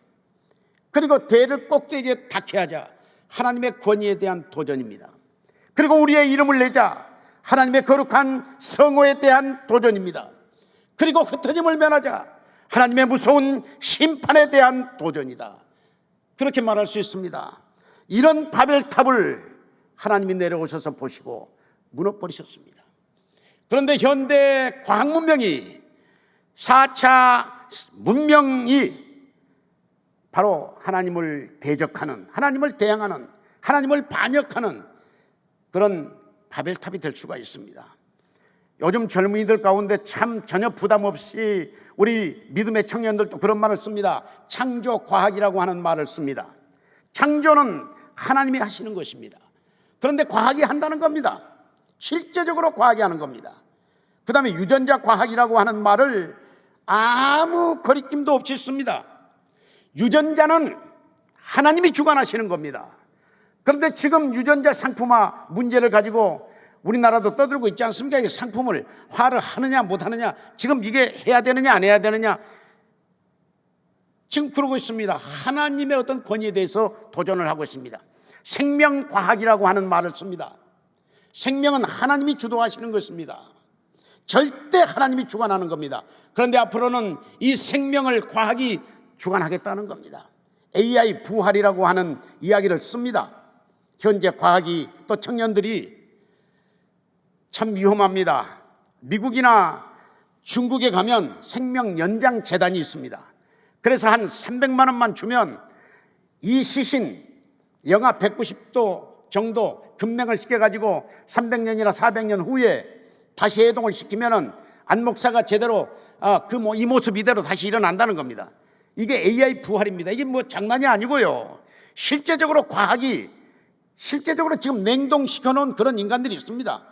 그리고 대를 꼭대기에 닿게 하자 하나님의 권위에 대한 도전입니다. 그리고 우리의 이름을 내자 하나님의 거룩한 성호에 대한 도전입니다. 그리고 흩어짐을 면하자 하나님의 무서운 심판에 대한 도전이다. 그렇게 말할 수 있습니다. 이런 바벨탑을 하나님이 내려오셔서 보시고 무너버리셨습니다. 그런데 현대 과학 문명이 4차 문명이 바로 하나님을 대적하는, 하나님을 대항하는, 하나님을 반역하는 그런 바벨탑이 될 수가 있습니다. 요즘 젊은이들 가운데 참 전혀 부담 없이 우리 믿음의 청년들도 그런 말을 씁니다. 창조과학이라고 하는 말을 씁니다. 창조는 하나님이 하시는 것입니다. 그런데 과학이 한다는 겁니다. 실제적으로 과학이 하는 겁니다. 그 다음에 유전자 과학이라고 하는 말을 아무 거리낌도 없이 씁니다. 유전자는 하나님이 주관하시는 겁니다. 그런데 지금 유전자 상품화 문제를 가지고 우리나라도 떠들고 있지 않습니까? 이 상품을 화를 하느냐 못하느냐, 지금 이게 해야 되느냐 안 해야 되느냐, 지금 그러고 있습니다. 하나님의 어떤 권위에 대해서 도전을 하고 있습니다. 생명과학이라고 하는 말을 씁니다. 생명은 하나님이 주도하시는 것입니다. 절대 하나님이 주관하는 겁니다. 그런데 앞으로는 이 생명을 과학이 주관하겠다는 겁니다. AI 부활이라고 하는 이야기를 씁니다. 현재 과학이 또 청년들이 참 위험합니다. 미국이나 중국에 가면 생명 연장 재단이 있습니다. 그래서 한 300만 원만 주면 이 시신 영하 190도 정도 급냉을 시켜가지고 300년이나 400년 후에 다시 해동을 시키면은 안 목사가 제대로 이 모습 이대로 다시 일어난다는 겁니다. 이게 AI 부활입니다. 이게 뭐 장난이 아니고요. 실제적으로 과학이 실제적으로 지금 냉동시켜 놓은 그런 인간들이 있습니다.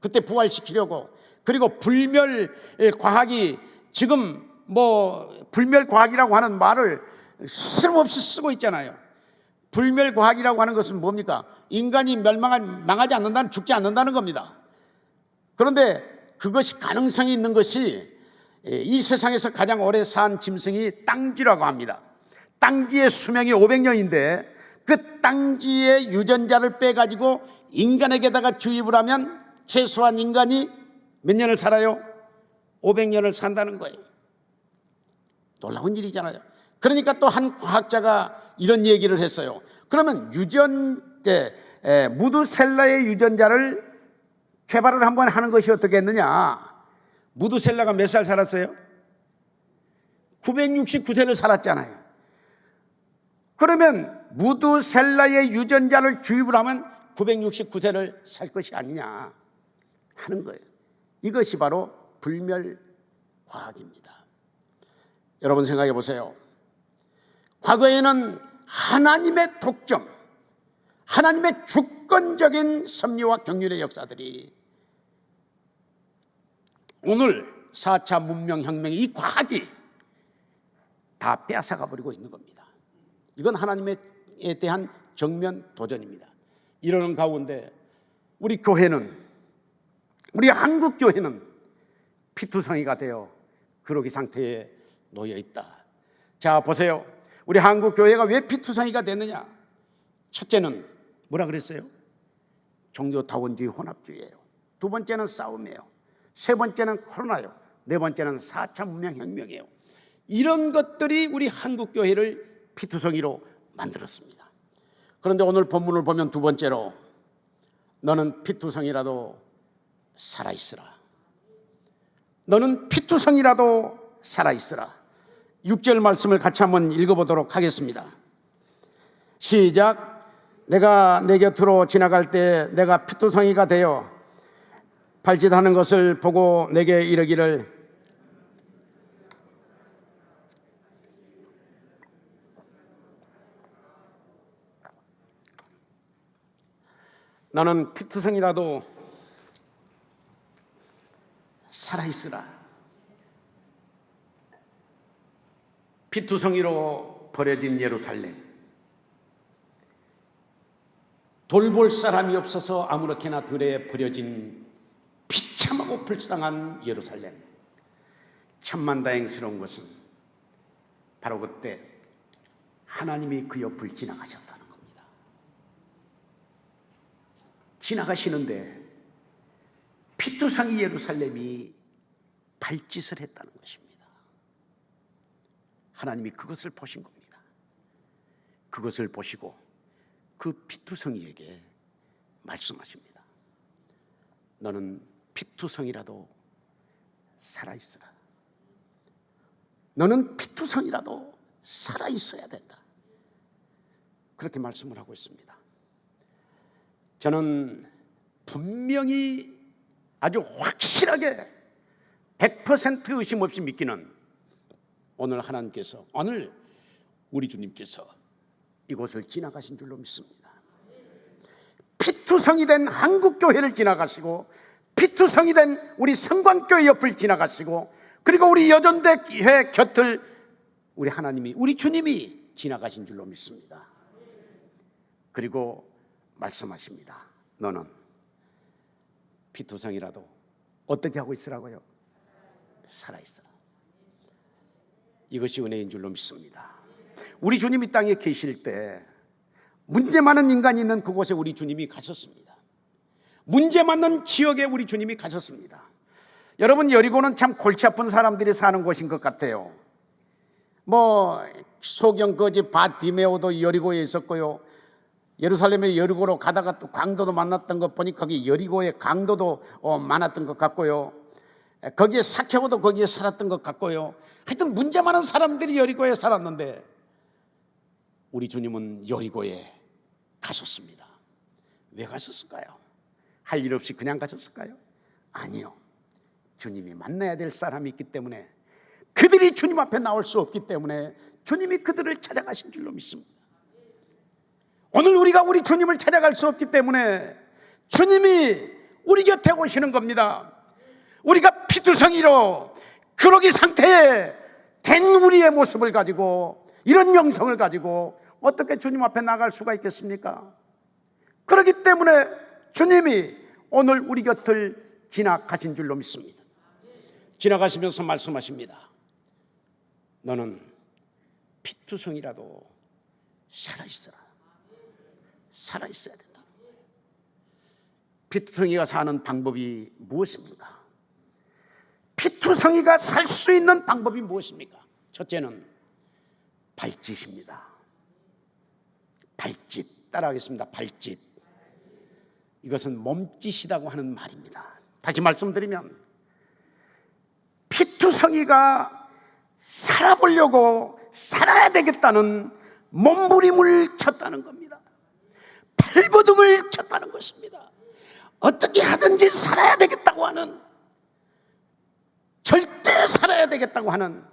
그때 부활시키려고. 그리고 불멸 과학이 지금 불멸 과학이라고 하는 말을 쓸모없이 쓰고 있잖아요. 불멸 과학이라고 하는 것은 뭡니까? 인간이 망하지 않는다는, 죽지 않는다는 겁니다. 그런데 그것이 가능성이 있는 것이 이 세상에서 가장 오래 산 짐승이 땅쥐라고 합니다. 땅쥐의 수명이 500년인데 그 땅쥐의 유전자를 빼가지고 인간에게다가 주입을 하면 최소한 인간이 몇 년을 살아요? 500년을 산다는 거예요. 놀라운 일이잖아요. 그러니까 또 한 과학자가 이런 얘기를 했어요. 그러면 무드셀라의 유전자를 개발을 한번 하는 것이 어떻겠느냐. 무드셀라가 몇 살 살았어요? 969세를 살았잖아요. 그러면 무드셀라의 유전자를 주입을 하면 969세를 살 것이 아니냐 하는 거예요. 이것이 바로 불멸과학입니다. 여러분 생각해 보세요. 과거에는 하나님의 독점, 하나님의 주권적인 섭리와 경륜의 역사들이 오늘 4차 문명혁명의 이 과학이 다 빼앗아가 버리고 있는 겁니다. 이건 하나님에 대한 정면 도전입니다. 이러는 가운데 우리 교회는, 우리 한국 교회는 피투성이가 되어 그러기 상태에 놓여 있다. 자, 보세요. 우리 한국 교회가 왜 피투성이가 됐느냐? 첫째는 뭐라 그랬어요? 종교다원주의 혼합주의예요. 두 번째는 싸움이에요. 세 번째는 코로나예요. 네 번째는 4차 문명혁명이에요. 이런 것들이 우리 한국 교회를 피투성이로 만들었습니다. 그런데 오늘 본문을 보면 두 번째로 너는 피투성이라도 살아있으라. 너는 피투성이라도 살아있으라. 6절 말씀을 같이 한번 읽어보도록 하겠습니다. 시작. 내가 내 곁으로 지나갈 때 내가 피투성이가 되어 발짓하는 것을 보고 내게 이르기를 나는 피투성이라도 살아있으라. 피투성이로 버려진 예루살렘, 돌볼 사람이 없어서 아무렇게나 들에 버려진 비참하고 불쌍한 예루살렘. 천만다행스러운 것은 바로 그때 하나님이 그 옆을 지나가셨다는 겁니다. 지나가시는데 피투성이 예루살렘이 발짓을 했다는 것입니다. 하나님이 그것을 보신 겁니다. 그것을 보시고 그 피투성이에게 말씀하십니다. 너는 피투성이라도 살아있으라. 너는 피투성이라도 살아있어야 된다. 그렇게 말씀을 하고 있습니다. 저는 분명히 아주 확실하게 100% 의심 없이 믿기는, 오늘 하나님께서, 오늘 우리 주님께서 이곳을 지나가신 줄로 믿습니다. 피투성이 된 한국교회를 지나가시고, 피투성이 된 우리 성광교회 옆을 지나가시고, 그리고 우리 여전대회 곁을 우리 하나님이, 우리 주님이 지나가신 줄로 믿습니다. 그리고 말씀하십니다. 너는 피투성이라도 어떻게 하고 있으라고요? 살아있어라. 이것이 은혜인 줄로 믿습니다. 우리 주님이 땅에 계실 때 문제 많은 인간이 있는 그곳에 우리 주님이 가셨습니다. 문제 많은 지역에 우리 주님이 가셨습니다. 여러분, 여리고는 참 골치 아픈 사람들이 사는 곳인 것 같아요. 소경 거지 바디메오도 여리고에 있었고요. 예루살렘의 여리고로 가다가 또 강도도 만났던 것 보니 거기 여리고의 강도도 많았던 것 같고요. 거기에 사케오도 거기에 살았던 것 같고요. 하여튼 문제 많은 사람들이 여리고에 살았는데 우리 주님은 여리고에 가셨습니다. 왜 가셨을까요? 할 일 없이 그냥 가셨을까요? 아니요. 주님이 만나야 될 사람이 있기 때문에, 그들이 주님 앞에 나올 수 없기 때문에 주님이 그들을 찾아가신 줄로 믿습니다. 오늘 우리가 우리 주님을 찾아갈 수 없기 때문에 주님이 우리 곁에 오시는 겁니다. 우리가 피투성이로 그러기 상태에 된 우리의 모습을 가지고, 이런 영성을 가지고 어떻게 주님 앞에 나갈 수가 있겠습니까? 그렇기 때문에 주님이 오늘 우리 곁을 지나가신 줄로 믿습니다. 지나가시면서 말씀하십니다. 너는 피투성이라도 살아있어라. 살아있어야 된다. 피투성이가 사는 방법이 무엇입니까? 피투성이가 살 수 있는 방법이 무엇입니까? 첫째는 발짓입니다. 발짓, 따라하겠습니다. 발짓. 이것은 몸짓이라고 하는 말입니다. 다시 말씀드리면 피투성이가 살아보려고, 살아야 되겠다는 몸부림을 쳤다는 겁니다. 발버둥을 쳤다는 것입니다. 어떻게 하든지 살아야 되겠다고 하는, 절대 살아야 되겠다고 하는,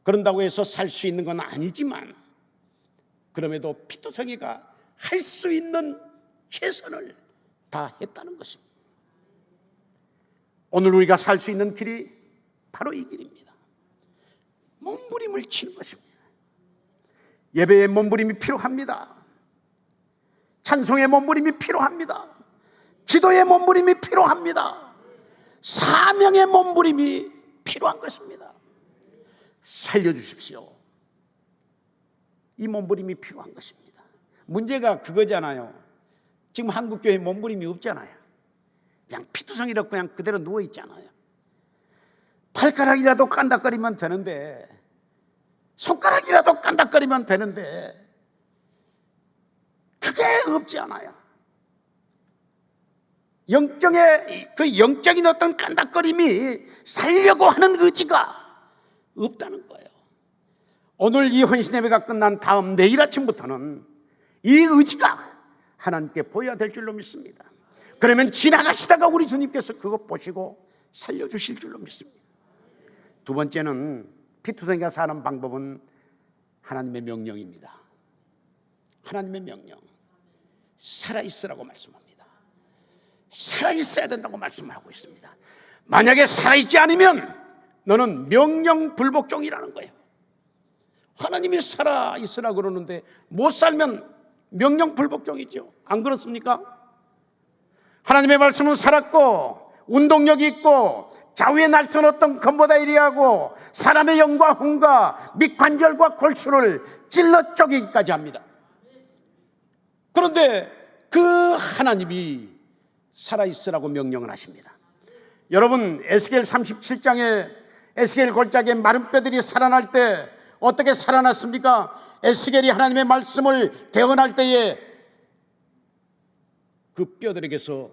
그런다고 해서 살 수 있는 건 아니지만 그럼에도 피투성이가 할 수 있는 최선을 다했다는 것입니다. 오늘 우리가 살 수 있는 길이 바로 이 길입니다. 몸부림을 치는 것입니다. 예배의 몸부림이 필요합니다. 찬송의 몸부림이 필요합니다. 기도의 몸부림이 필요합니다. 사명의 몸부림이 필요한 것입니다. 살려주십시오. 이 몸부림이 필요한 것입니다. 문제가 그거잖아요. 지금 한국교회 몸부림이 없잖아요. 그냥 피투성이라고 그냥 그대로 누워있잖아요. 발가락이라도 깐닥거리면 되는데, 손가락이라도 깐닥거리면 되는데 그게 없지 않아요. 영적인 어떤 깐닥거림이 살려고 하는 의지가 없다는 거예요. 오늘 이 헌신예배가 끝난 다음 내일 아침부터는 이 의지가 하나님께 보여야 될 줄로 믿습니다. 그러면 지나가시다가 우리 주님께서 그것 보시고 살려주실 줄로 믿습니다. 두 번째는, 피투성이가 사는 방법은 하나님의 명령입니다. 하나님의 명령. 살아있으라고 말씀합니다. 살아있어야 된다고 말씀하고 있습니다. 만약에 살아있지 않으면 너는 명령불복종이라는 거예요. 하나님이 살아있으라 그러는데 못 살면 명령불복종이죠. 안 그렇습니까? 하나님의 말씀은 살았고 운동력이 있고 좌우의 날선 어떤 검보다 이리하고 사람의 영과 혼과 밑관절과 골수를 찔러 쪼개기까지 합니다. 그런데 그 하나님이 살아있으라고 명령을 하십니다. 여러분, 에스겔 37장에 에스겔 골짜기에 마른 뼈들이 살아날 때 어떻게 살아났습니까? 에스겔이 하나님의 말씀을 대언할 때에 그 뼈들에게서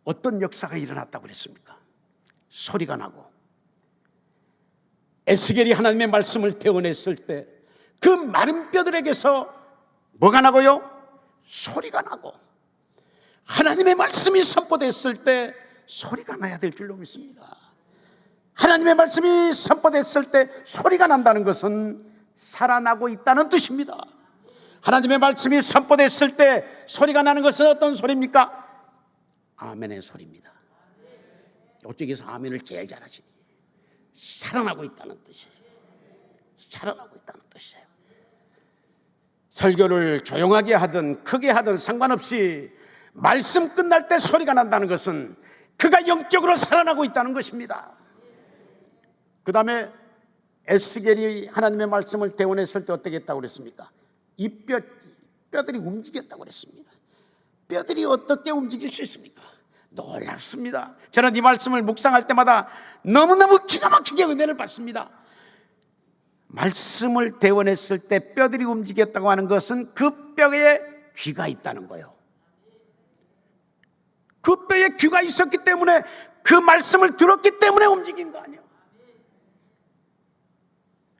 어떤 역사가 일어났다고 그랬습니까? 소리가 나고, 에스겔이 하나님의 말씀을 대언했을 때 그 마른 뼈들에게서 뭐가 나고요? 소리가 나고, 하나님의 말씀이 선포됐을 때 소리가 나야 될 줄로 믿습니다. 하나님의 말씀이 선포됐을 때 소리가 난다는 것은 살아나고 있다는 뜻입니다. 하나님의 말씀이 선포됐을 때 소리가 나는 것은 어떤 소리입니까? 아멘의 소리입니다. 어쩌기서 아멘을 제일 잘하시니 살아나고 있다는 뜻이에요. 살아나고 있다는 뜻이에요. 설교를 조용하게 하든 크게 하든 상관없이 말씀 끝날 때 소리가 난다는 것은 그가 영적으로 살아나고 있다는 것입니다. 그 다음에 에스겔이 하나님의 말씀을 대언했을 때 어떻게 했다고 그랬습니까? 이 뼈들이 움직였다고 그랬습니다. 뼈들이 어떻게 움직일 수 있습니까? 놀랍습니다. 저는 이 말씀을 묵상할 때마다 너무너무 기가 막히게 은혜를 받습니다. 말씀을 대언했을 때 뼈들이 움직였다고 하는 것은 그 뼈에 귀가 있다는 거예요. 그 뼈에 귀가 있었기 때문에 그 말씀을 들었기 때문에 움직인 거 아니에요.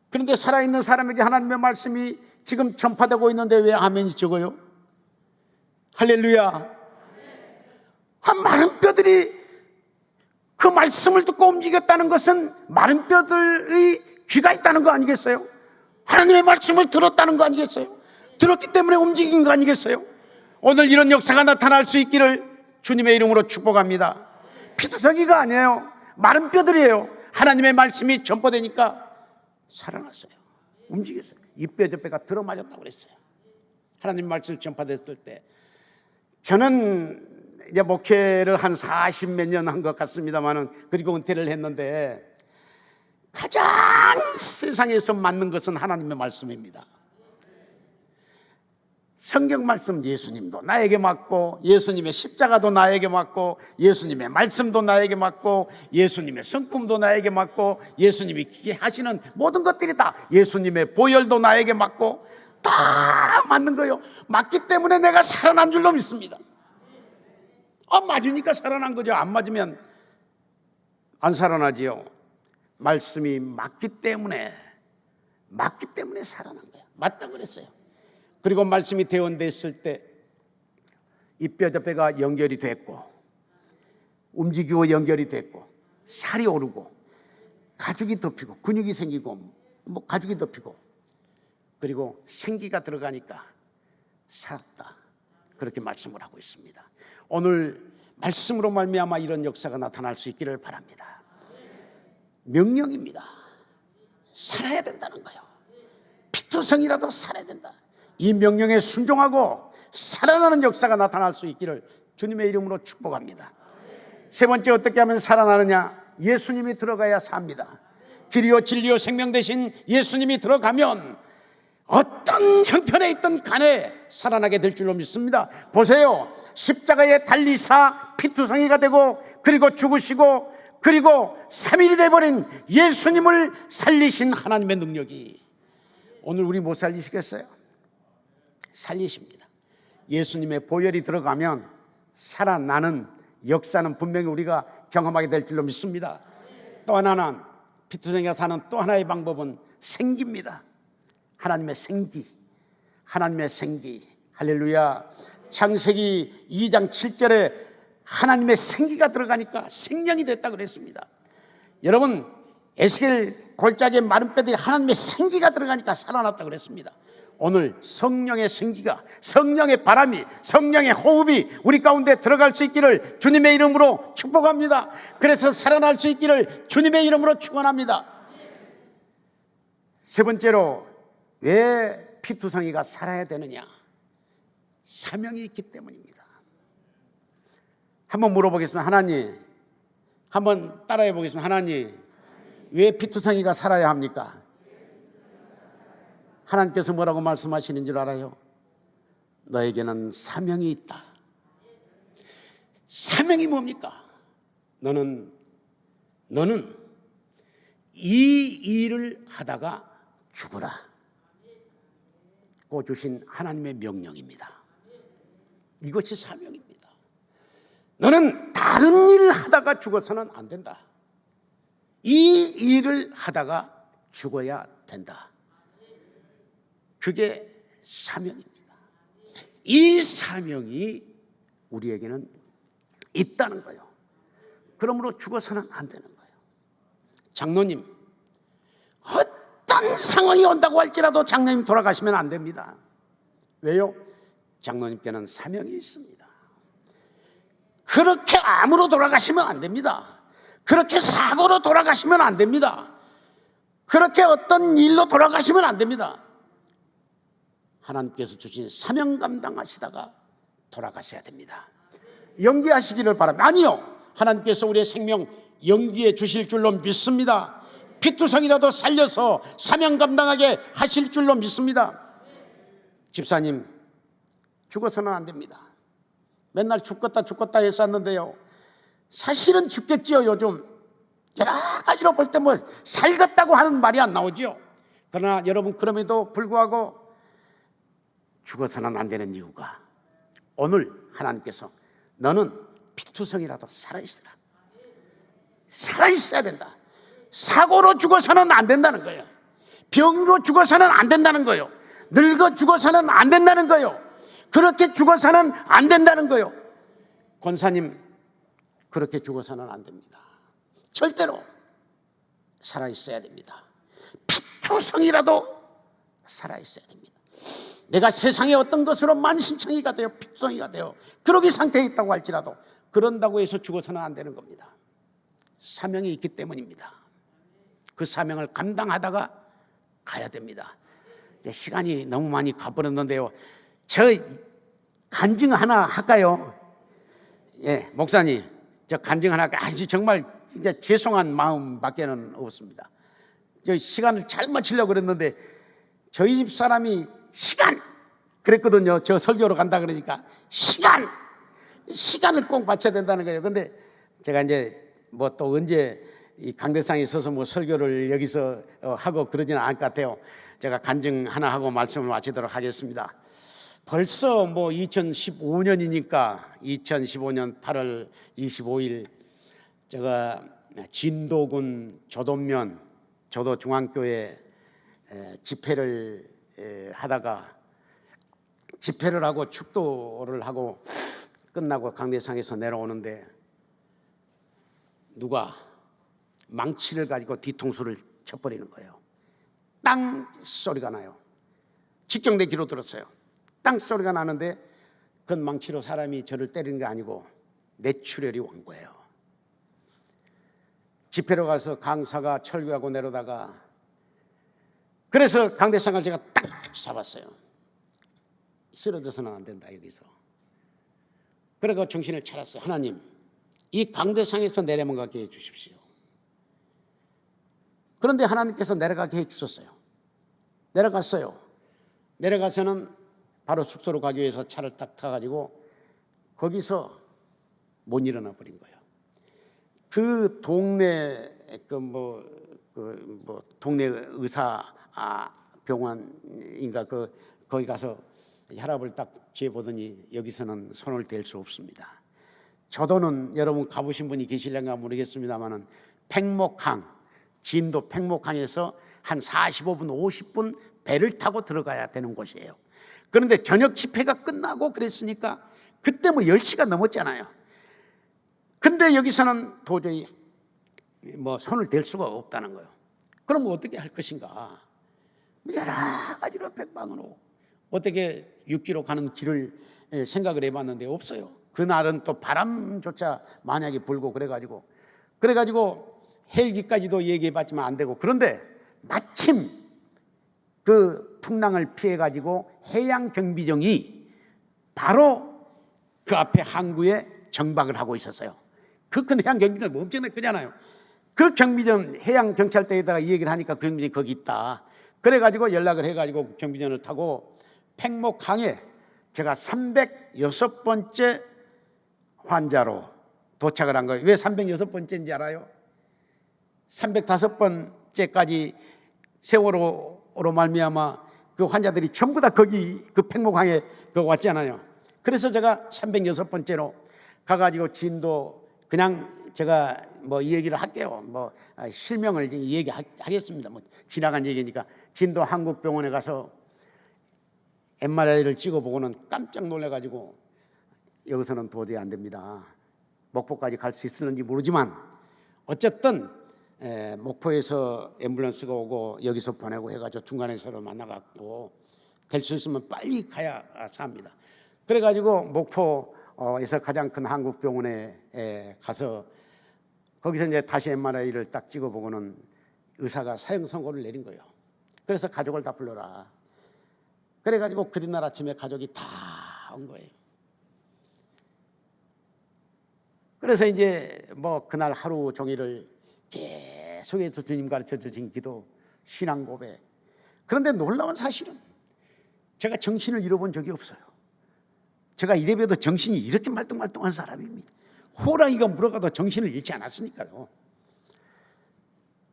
그런데 살아있는 사람에게 하나님의 말씀이 지금 전파되고 있는데 왜 아멘이 적어요? 할렐루야. 마른 뼈들이 그 말씀을 듣고 움직였다는 것은 마른 뼈들이 귀가 있다는 거 아니겠어요? 하나님의 말씀을 들었다는 거 아니겠어요? 들었기 때문에 움직인 거 아니겠어요? 오늘 이런 역사가 나타날 수 있기를 주님의 이름으로 축복합니다. 피투성이가 아니에요. 마른 뼈들이에요. 하나님의 말씀이 전포되니까 살아났어요. 움직였어요. 이 뼈 저 뼈가 들어맞았다고 그랬어요. 하나님 말씀이 전파됐을 때. 저는 이제 목회를 한 40몇 년 한 것 같습니다만은, 그리고 은퇴를 했는데 가장 세상에서 맞는 것은 하나님의 말씀입니다. 성경 말씀 예수님도 나에게 맞고, 예수님의 십자가도 나에게 맞고, 예수님의 말씀도 나에게 맞고, 예수님의 성품도 나에게 맞고, 예수님이 하시는 모든 것들이 다, 예수님의 보혈도 나에게 맞고, 다 맞는 거예요. 맞기 때문에 내가 살아난 줄로 믿습니다. 맞으니까 살아난 거죠. 안 맞으면 안 살아나지요. 말씀이 맞기 때문에 살아난 거예요. 맞다고 그랬어요. 그리고 말씀이 대언됐을 때 이 뼈 저 뼈가 연결이 됐고, 움직이고 연결이 됐고, 살이 오르고, 가죽이 덮이고, 근육이 생기고, 가죽이 덮이고, 그리고 생기가 들어가니까 살았다. 그렇게 말씀을 하고 있습니다. 오늘 말씀으로 말미암아 이런 역사가 나타날 수 있기를 바랍니다. 명령입니다. 살아야 된다는 거예요. 피투성이라도 살아야 된다. 이 명령에 순종하고 살아나는 역사가 나타날 수 있기를 주님의 이름으로 축복합니다. 세 번째, 어떻게 하면 살아나느냐? 예수님이 들어가야 삽니다. 길이요 진리요 생명 되신 예수님이 들어가면 어떤 형편에 있던 간에 살아나게 될 줄로 믿습니다. 보세요. 십자가에 달리사 피투성이가 되고, 그리고 죽으시고, 그리고 3일이 돼버린 예수님을 살리신 하나님의 능력이 오늘 우리 못 살리시겠어요? 살리십니다. 예수님의 보혈이 들어가면 살아나는 역사는 분명히 우리가 경험하게 될 줄로 믿습니다. 또 하나는, 피투성이가 사는 또 하나의 방법은 생기입니다. 하나님의 생기, 하나님의 생기. 할렐루야. 창세기 2장 7절에 하나님의 생기가 들어가니까 생명이 됐다고 그랬습니다. 여러분, 에스겔 골짜기에 마른 뼈들이 하나님의 생기가 들어가니까 살아났다고 그랬습니다. 오늘 성령의 생기가, 성령의 바람이, 성령의 호흡이 우리 가운데 들어갈 수 있기를 주님의 이름으로 축복합니다. 그래서 살아날 수 있기를 주님의 이름으로 축원합니다. 세 번째로, 왜 피투성이가 살아야 되느냐? 사명이 있기 때문입니다. 한번 물어보겠습니다. 하나님, 한번 따라해 보겠습니다. 하나님, 왜 피투성이가 살아야 합니까? 하나님께서 뭐라고 말씀하시는 줄 알아요? 너에게는 사명이 있다. 사명이 뭡니까? 너는 이 일을 하다가 죽어라 고 주신 하나님의 명령입니다. 이것이 사명입니다. 너는 다른 일을 하다가 죽어서는 안 된다. 이 일을 하다가 죽어야 된다. 그게 사명입니다. 이 사명이 우리에게는 있다는 거예요. 그러므로 죽어서는 안 되는 거예요. 장로님, 어떤 상황이 온다고 할지라도 장로님 돌아가시면 안 됩니다. 왜요? 장로님께는 사명이 있습니다. 그렇게 암으로 돌아가시면 안 됩니다. 그렇게 사고로 돌아가시면 안 됩니다. 그렇게 어떤 일로 돌아가시면 안 됩니다. 하나님께서 주신 사명 감당하시다가 돌아가셔야 됩니다. 연기하시기를 바랍니다. 아니요, 하나님께서 우리의 생명 연기해 주실 줄로 믿습니다. 피투성이라도 살려서 사명 감당하게 하실 줄로 믿습니다. 집사님, 죽어서는 안 됩니다. 맨날 죽겠다 했었는데요, 사실은 죽겠지요. 요즘 여러 가지로 볼 때 뭐 살겠다고 하는 말이 안 나오지요. 그러나 여러분, 그럼에도 불구하고 죽어서는 안 되는 이유가, 오늘 하나님께서 너는 피투성이라도 살아있으라. 살아있어야 된다. 사고로 죽어서는 안 된다는 거예요. 병으로 죽어서는 안 된다는 거예요. 늙어 죽어서는 안 된다는 거예요. 그렇게 죽어서는 안 된다는 거예요. 권사님, 그렇게 죽어서는 안 됩니다. 절대로 살아있어야 됩니다. 피투성이라도 살아있어야 됩니다. 내가 세상의 어떤 것으로 만신창이가 되어 피투성이가 되어 그러기 상태에 있다고 할지라도 그런다고 해서 죽어서는 안 되는 겁니다. 사명이 있기 때문입니다. 그 사명을 감당하다가 가야 됩니다. 이제 시간이 너무 많이 가버렸는데요, 저 간증 하나 할까요? 예, 목사님, 저 간증 하나 할까요? 아주 정말 이제 죄송한 마음밖에는 없습니다. 저 시간을 잘 마치려고 그랬는데 저희 집 사람이 시간 그랬거든요. 저 설교로 간다 그러니까 시간을 꼭 맞춰야 된다는 거예요. 근데 제가 이제 뭐 또 언제 이 강대상에 서서 뭐 설교를 여기서 하고 그러지는 않을 것 같아요. 제가 간증 하나 하고 말씀을 마치도록 하겠습니다. 벌써 뭐 2015년이니까 2015년 8월 25일 제가 진도군 조동면 조도중앙교회 집회를 하다가 집회를 하고 축도를 하고 끝나고 강대상에서 내려오는데 누가 망치를 가지고 뒤통수를 쳐버리는 거예요. 땅 소리가 나요. 직경대 귀로 들었어요. 땅 소리가 나는데 그 망치로 사람이 저를 때리는 게 아니고 뇌출혈이 온 거예요. 집회로 가서 강사가 철교하고 내려다가 그래서 강대상을 제가 딱 잡았어요. 쓰러져서는 안 된다 여기서. 그래서 정신을 차렸어요. 하나님, 이 강대상에서 내려가게 해 주십시오. 그런데 하나님께서 내려가게 해 주셨어요. 내려갔어요. 내려가서는 바로 숙소로 가기 위해서 차를 딱 타가지고 거기서 못 일어나 버린 거예요. 그 동네 동네 의사 병원인가 거기 가서 혈압을 딱 재보더니 여기서는 손을 댈 수 없습니다. 저도는 여러분 가보신 분이 계실런가 모르겠습니다만은 팽목항 진도 팽목항에서 한 45분 50분 배를 타고 들어가야 되는 곳이에요. 그런데 저녁 집회가 끝나고 그랬으니까 그때 뭐 10시가 넘었잖아요. 근데 여기서는 도저히 뭐 손을 댈 수가 없다는 거예요. 그럼 어떻게 할 것인가? 여러 가지로 백방으로 어떻게 육지로 가는 길을 생각을 해봤는데 없어요. 그날은 또 바람조차 만약에 불고 그래가지고 헬기까지도 얘기해봤지만 안 되고, 그런데 마침 그 풍랑을 피해가지고 해양경비정이 바로 그 앞에 항구에 정박을 하고 있었어요. 그 큰 해양경비정 뭐 엄청나게 크잖아요. 그 경비정 해양경찰대에다가 이 얘기를 하니까 그 경비정이 거기 있다. 그래가지고 연락을 해가지고 경비정을 타고 팽목항에 제가 306번째 환자로 도착을 한 거예요. 왜 306번째인지 알아요? 305번째까지 세월호로 말미암아 그 환자들이 전부 다 거기 그 팽목항에 왔잖아요. 그래서 제가 306번째로 가가지고 진도, 그냥 제가 뭐 이 얘기를 할게요. 뭐 실명을 얘기하겠습니다. 뭐 지나간 얘기니까. 진도 한국병원에 가서 MRI를 찍어보고는 깜짝 놀래가지고 여기서는 도저히 안 됩니다. 목포까지 갈 수 있을는지 모르지만 어쨌든 목포에서 앰뷸런스가 오고 여기서 보내고 해가지고 중간에 서로 만나갖고 될 수 있으면 빨리 가야 삽니다. 그래가지고 목포에서 가장 큰 한국병원에 가서 거기서 이제 다시 MRI를 딱 찍어보고는 의사가 사형 선고를 내린 거예요. 그래서 가족을 다 불러라. 그래가지고 그뒷날 아침에 가족이 다 온 거예요. 그래서 이제 뭐 그날 하루 종일을 계속해서 주님 가르쳐 주신 기도, 신앙 고백. 그런데 놀라운 사실은 제가 정신을 잃어본 적이 없어요. 제가 이래봬도 정신이 이렇게 말똥말똥한 사람입니다. 호랑이가 물어가도 정신을 잃지 않았으니까요.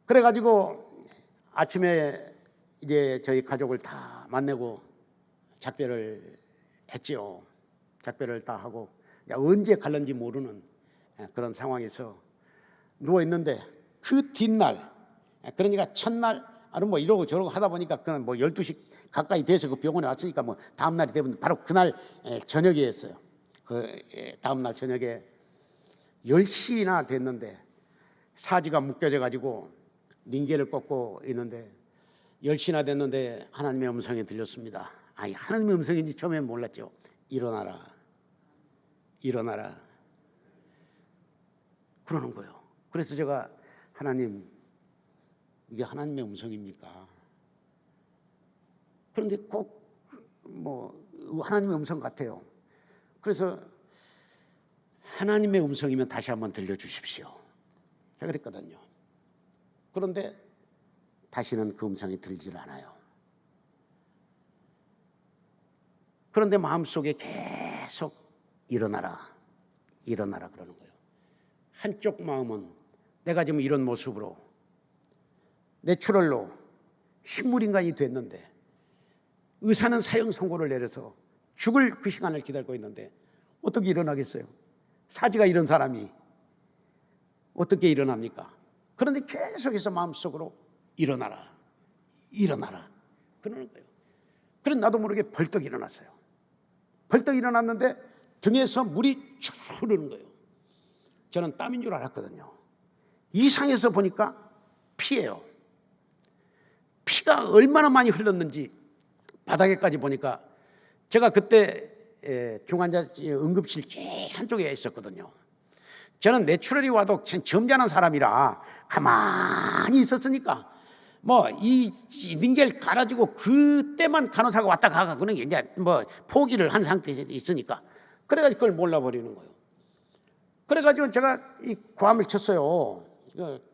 그래가지고 아침에 이제 저희 가족을 다 만나고 작별을 했지요. 작별을 다 하고 언제 갈는지 모르는 그런 상황에서 누워 있는데 그 뒷날, 그러니까 첫날 뭐 이러고 저러고 하다 보니까 그냥 뭐 12시 가까이 돼서 그 병원에 왔으니까 뭐 다음 날이 되면 바로 그날 저녁에 했어요. 그 다음 날 저녁에 10시나 됐는데 사지가 묶여져 가지고 닌게를 꽂고 있는데 10시나 됐는데 하나님의 음성이 들렸습니다. 아니, 하나님의 음성인지 처음엔 몰랐죠. 일어나라, 일어나라, 그러는 거예요. 그래서 제가 하나님, 이게 하나님의 음성입니까? 그런데 꼭 뭐 하나님의 음성 같아요. 그래서 하나님의 음성이면 다시 한번 들려주십시오, 제가 그랬거든요. 그런데 다시는 그 음성이 들리질 않아요. 그런데 마음속에 계속 일어나라, 일어나라 그러는 거예요. 한쪽 마음은 내가 지금 이런 모습으로 내추럴로 식물인간이 됐는데 의사는 사형 선고를 내려서 죽을 그 시간을 기다리고 있는데 어떻게 일어나겠어요? 사지가 이런 사람이 어떻게 일어납니까? 그런데 계속해서 마음속으로 일어나라, 일어나라 그러는 거예요. 그래서 나도 모르게 벌떡 일어났어요. 벌떡 일어났는데 등에서 물이 쭉 흐르는 거예요. 저는 땀인 줄 알았거든요. 이상해서 보니까 피예요. 피가 얼마나 많이 흘렀는지 바닥에까지 보니까, 제가 그때 중환자 응급실 제일 한쪽에 있었거든요. 저는 내추럴이 와도 점잖은 사람이라 가만히 있었으니까 뭐 이 닌겔 갈아주고 그때만 간호사가 왔다 가가 그런 게 이제 뭐 포기를 한 상태에 있으니까, 그래가지고 그걸 몰라버리는 거예요. 그래가지고 제가 이 고함을 쳤어요.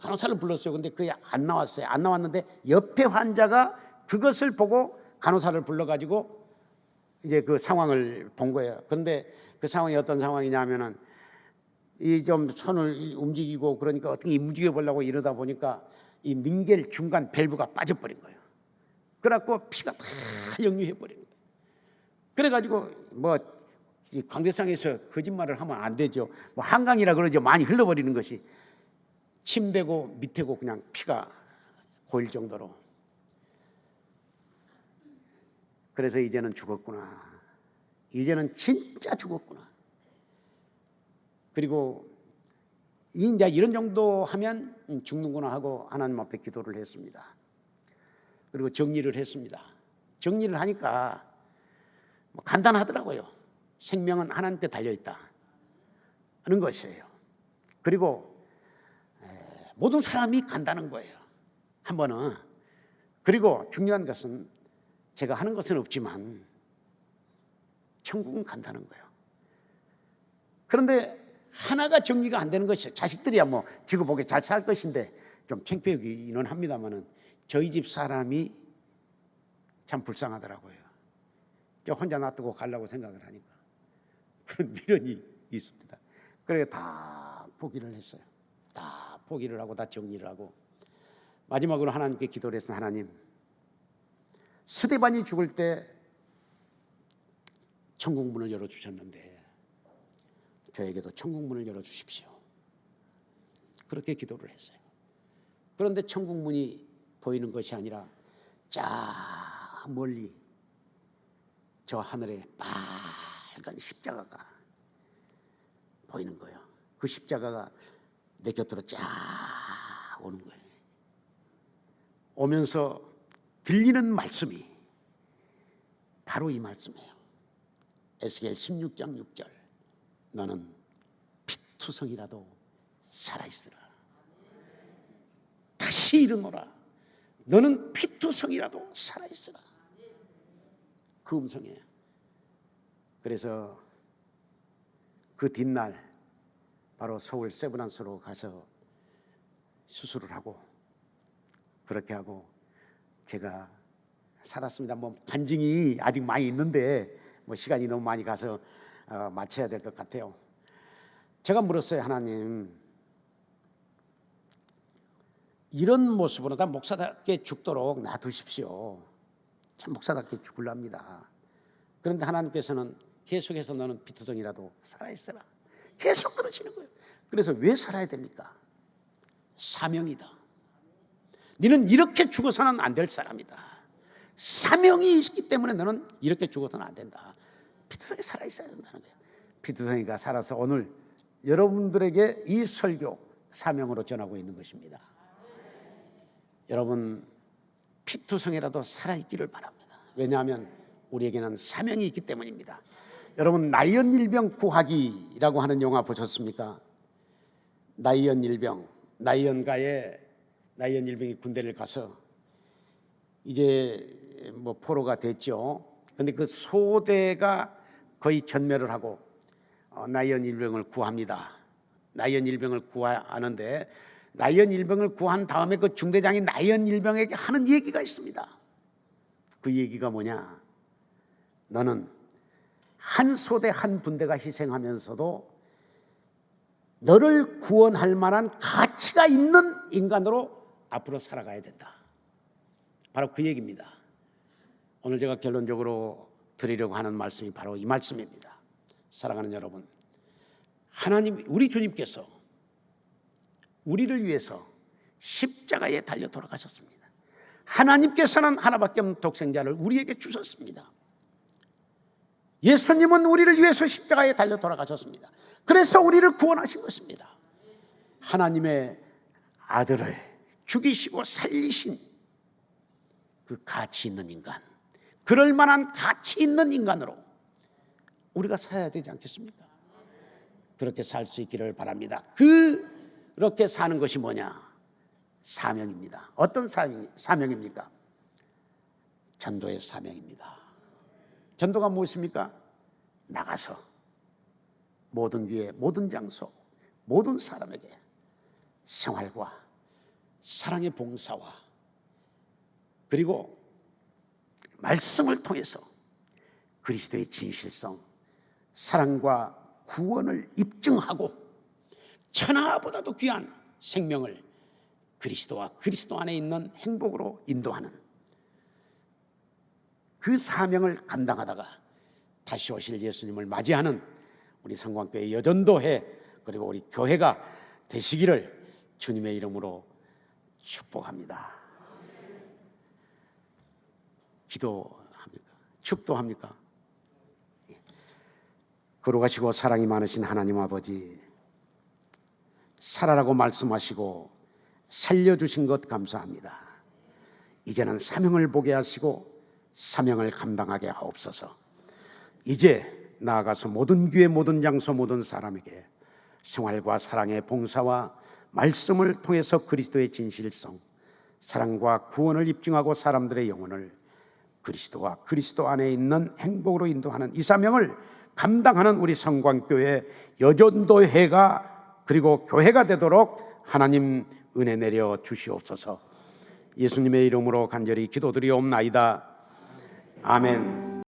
간호사를 불렀어요. 근데 그게 안 나왔어요. 안 나왔는데 옆에 환자가 그것을 보고 간호사를 불러가지고 이제 그 상황을 본 거예요. 그런데 그 상황이 어떤 상황이냐면은 이 좀 손을 움직이고 그러니까 어떻게 움직여 보려고 이러다 보니까 이 닌겔 중간 밸브가 빠져버린 거예요. 그래갖고 피가 다 역류해 버린 거예요. 그래가지고 뭐 광대상에서 거짓말을 하면 안 되죠. 뭐 한강이라 그러죠. 많이 흘러버리는 것이 침대고 밑에고 그냥 피가 고일 정도로. 그래서 이제는 죽었구나. 이제는 진짜 죽었구나. 그리고 이제 이런 정도 하면 죽는구나 하고 하나님 앞에 기도를 했습니다. 그리고 정리를 했습니다. 정리를 하니까 간단하더라고요. 생명은 하나님께 달려있다 하는 것이에요. 그리고 모든 사람이 간다는 거예요, 한 번은. 그리고 중요한 것은 제가 하는 것은 없지만 천국은 간다는 거예요. 그런데 하나가 정리가 안 되는 것이에요. 자식들이야 뭐 지구 보게 잘 살 것인데 좀 창피하기는 합니다만은 저희 집 사람이 참 불쌍하더라고요. 저 혼자 놔두고 가려고 생각을 하니까 그런 미련이 있습니다. 그래서 다 포기를 했어요. 다 포기를 하고 다 정리를 하고 마지막으로 하나님께 기도를 했습니다. 하나님, 스데반이 죽을 때 천국 문을 열어주셨는데 저에게도 천국 문을 열어주십시오. 그렇게 기도를 했어요. 그런데 천국 문이 보이는 것이 아니라 저 멀리 저 하늘에 빨간 십자가가 보이는 거예요. 그 십자가가 내 곁으로 쫙 오는 거예요. 오면서 들리는 말씀이 바로 이 말씀이에요. 에스겔 16장 6절. 너는 피투성이라도 살아있으라. 다시 이르노라. 너는 피투성이라도 살아있으라. 그 음성이에요. 그래서 그 뒷날 바로 서울 세브란스로 가서 수술을 하고 그렇게 하고 제가 살았습니다. 뭐 간증이 아직 많이 있는데 뭐 시간이 너무 많이 가서 마쳐야 될 것 같아요. 제가 물었어요. 하나님, 이런 모습으로 다 목사답게 죽도록 놔두십시오. 참 목사답게 죽으랍니다. 그런데 하나님께서는 계속해서 너는 피투성이라도 살아있어라. 계속 그러시는 거예요. 그래서 왜 살아야 됩니까? 사명이다. 너는 이렇게 죽어서는 안 될 사람이다. 사명이 있기 때문에 너는 이렇게 죽어서는 안 된다. 피투성이 살아있어야 된다는 거예요. 피투성이가 살아서 오늘 여러분들에게 이 설교 사명으로 전하고 있는 것입니다. 여러분, 피투성이라도 살아있기를 바랍니다. 왜냐하면 우리에게는 사명이 있기 때문입니다. 여러분, 나이언 일병 구하기라고 하는 영화 보셨습니까? 나이언 일병, 나이언 일병이 군대를 가서 이제 뭐 포로가 됐죠. 근데 그 소대가 거의 전멸을 하고 나이언 일병을 구합니다. 나이언 일병을 구하는데 나이언 일병을 구한 다음에 그 중대장이 나이언 일병에게 하는 얘기가 있습니다. 그 얘기가 뭐냐? 너는 한 소대 한 분대가 희생하면서도 너를 구원할 만한 가치가 있는 인간으로 앞으로 살아가야 된다. 바로 그 얘기입니다. 오늘 제가 결론적으로 드리려고 하는 말씀이 바로 이 말씀입니다. 사랑하는 여러분, 하나님, 우리 주님께서 우리를 위해서 십자가에 달려 돌아가셨습니다. 하나님께서는 하나밖에 없는 독생자를 우리에게 주셨습니다. 예수님은 우리를 위해서 십자가에 달려 돌아가셨습니다. 그래서 우리를 구원하신 것입니다. 하나님의 아들을 죽이시고 살리신 그 가치 있는 인간, 그럴 만한 가치 있는 인간으로 우리가 살아야 되지 않겠습니까? 그렇게 살 수 있기를 바랍니다. 그렇게 사는 것이 뭐냐? 사명입니다. 어떤 사명입니까? 전도의 사명입니다. 전도가 무엇입니까? 나가서 모든 기회, 모든 장소, 모든 사람에게 생활과 사랑의 봉사와 그리고 말씀을 통해서 그리스도의 진실성, 사랑과 구원을 입증하고 천하보다도 귀한 생명을 그리스도와 그리스도 안에 있는 행복으로 인도하는 그 사명을 감당하다가 다시 오실 예수님을 맞이하는 우리 성광교회 여전도회 그리고 우리 교회가 되시기를 주님의 이름으로 축복합니다. 기도합니까? 축도합니까? 거룩하시고 사랑이 많으신 하나님 아버지, 살아라고 말씀하시고 살려주신 것 감사합니다. 이제는 사명을 보게 하시고 사명을 감당하게 하옵소서. 이제 나아가서 모든 교회, 모든 장소, 모든 사람에게 생활과 사랑의 봉사와 말씀을 통해서 그리스도의 진실성, 사랑과 구원을 입증하고 사람들의 영혼을 그리스도와 그리스도 안에 있는 행복으로 인도하는 이 사명을 감당하는 우리 성광교회 여전도회가 그리고 교회가 되도록 하나님 은혜 내려 주시옵소서. 예수님의 이름으로 간절히 기도드리옵나이다. 아멘.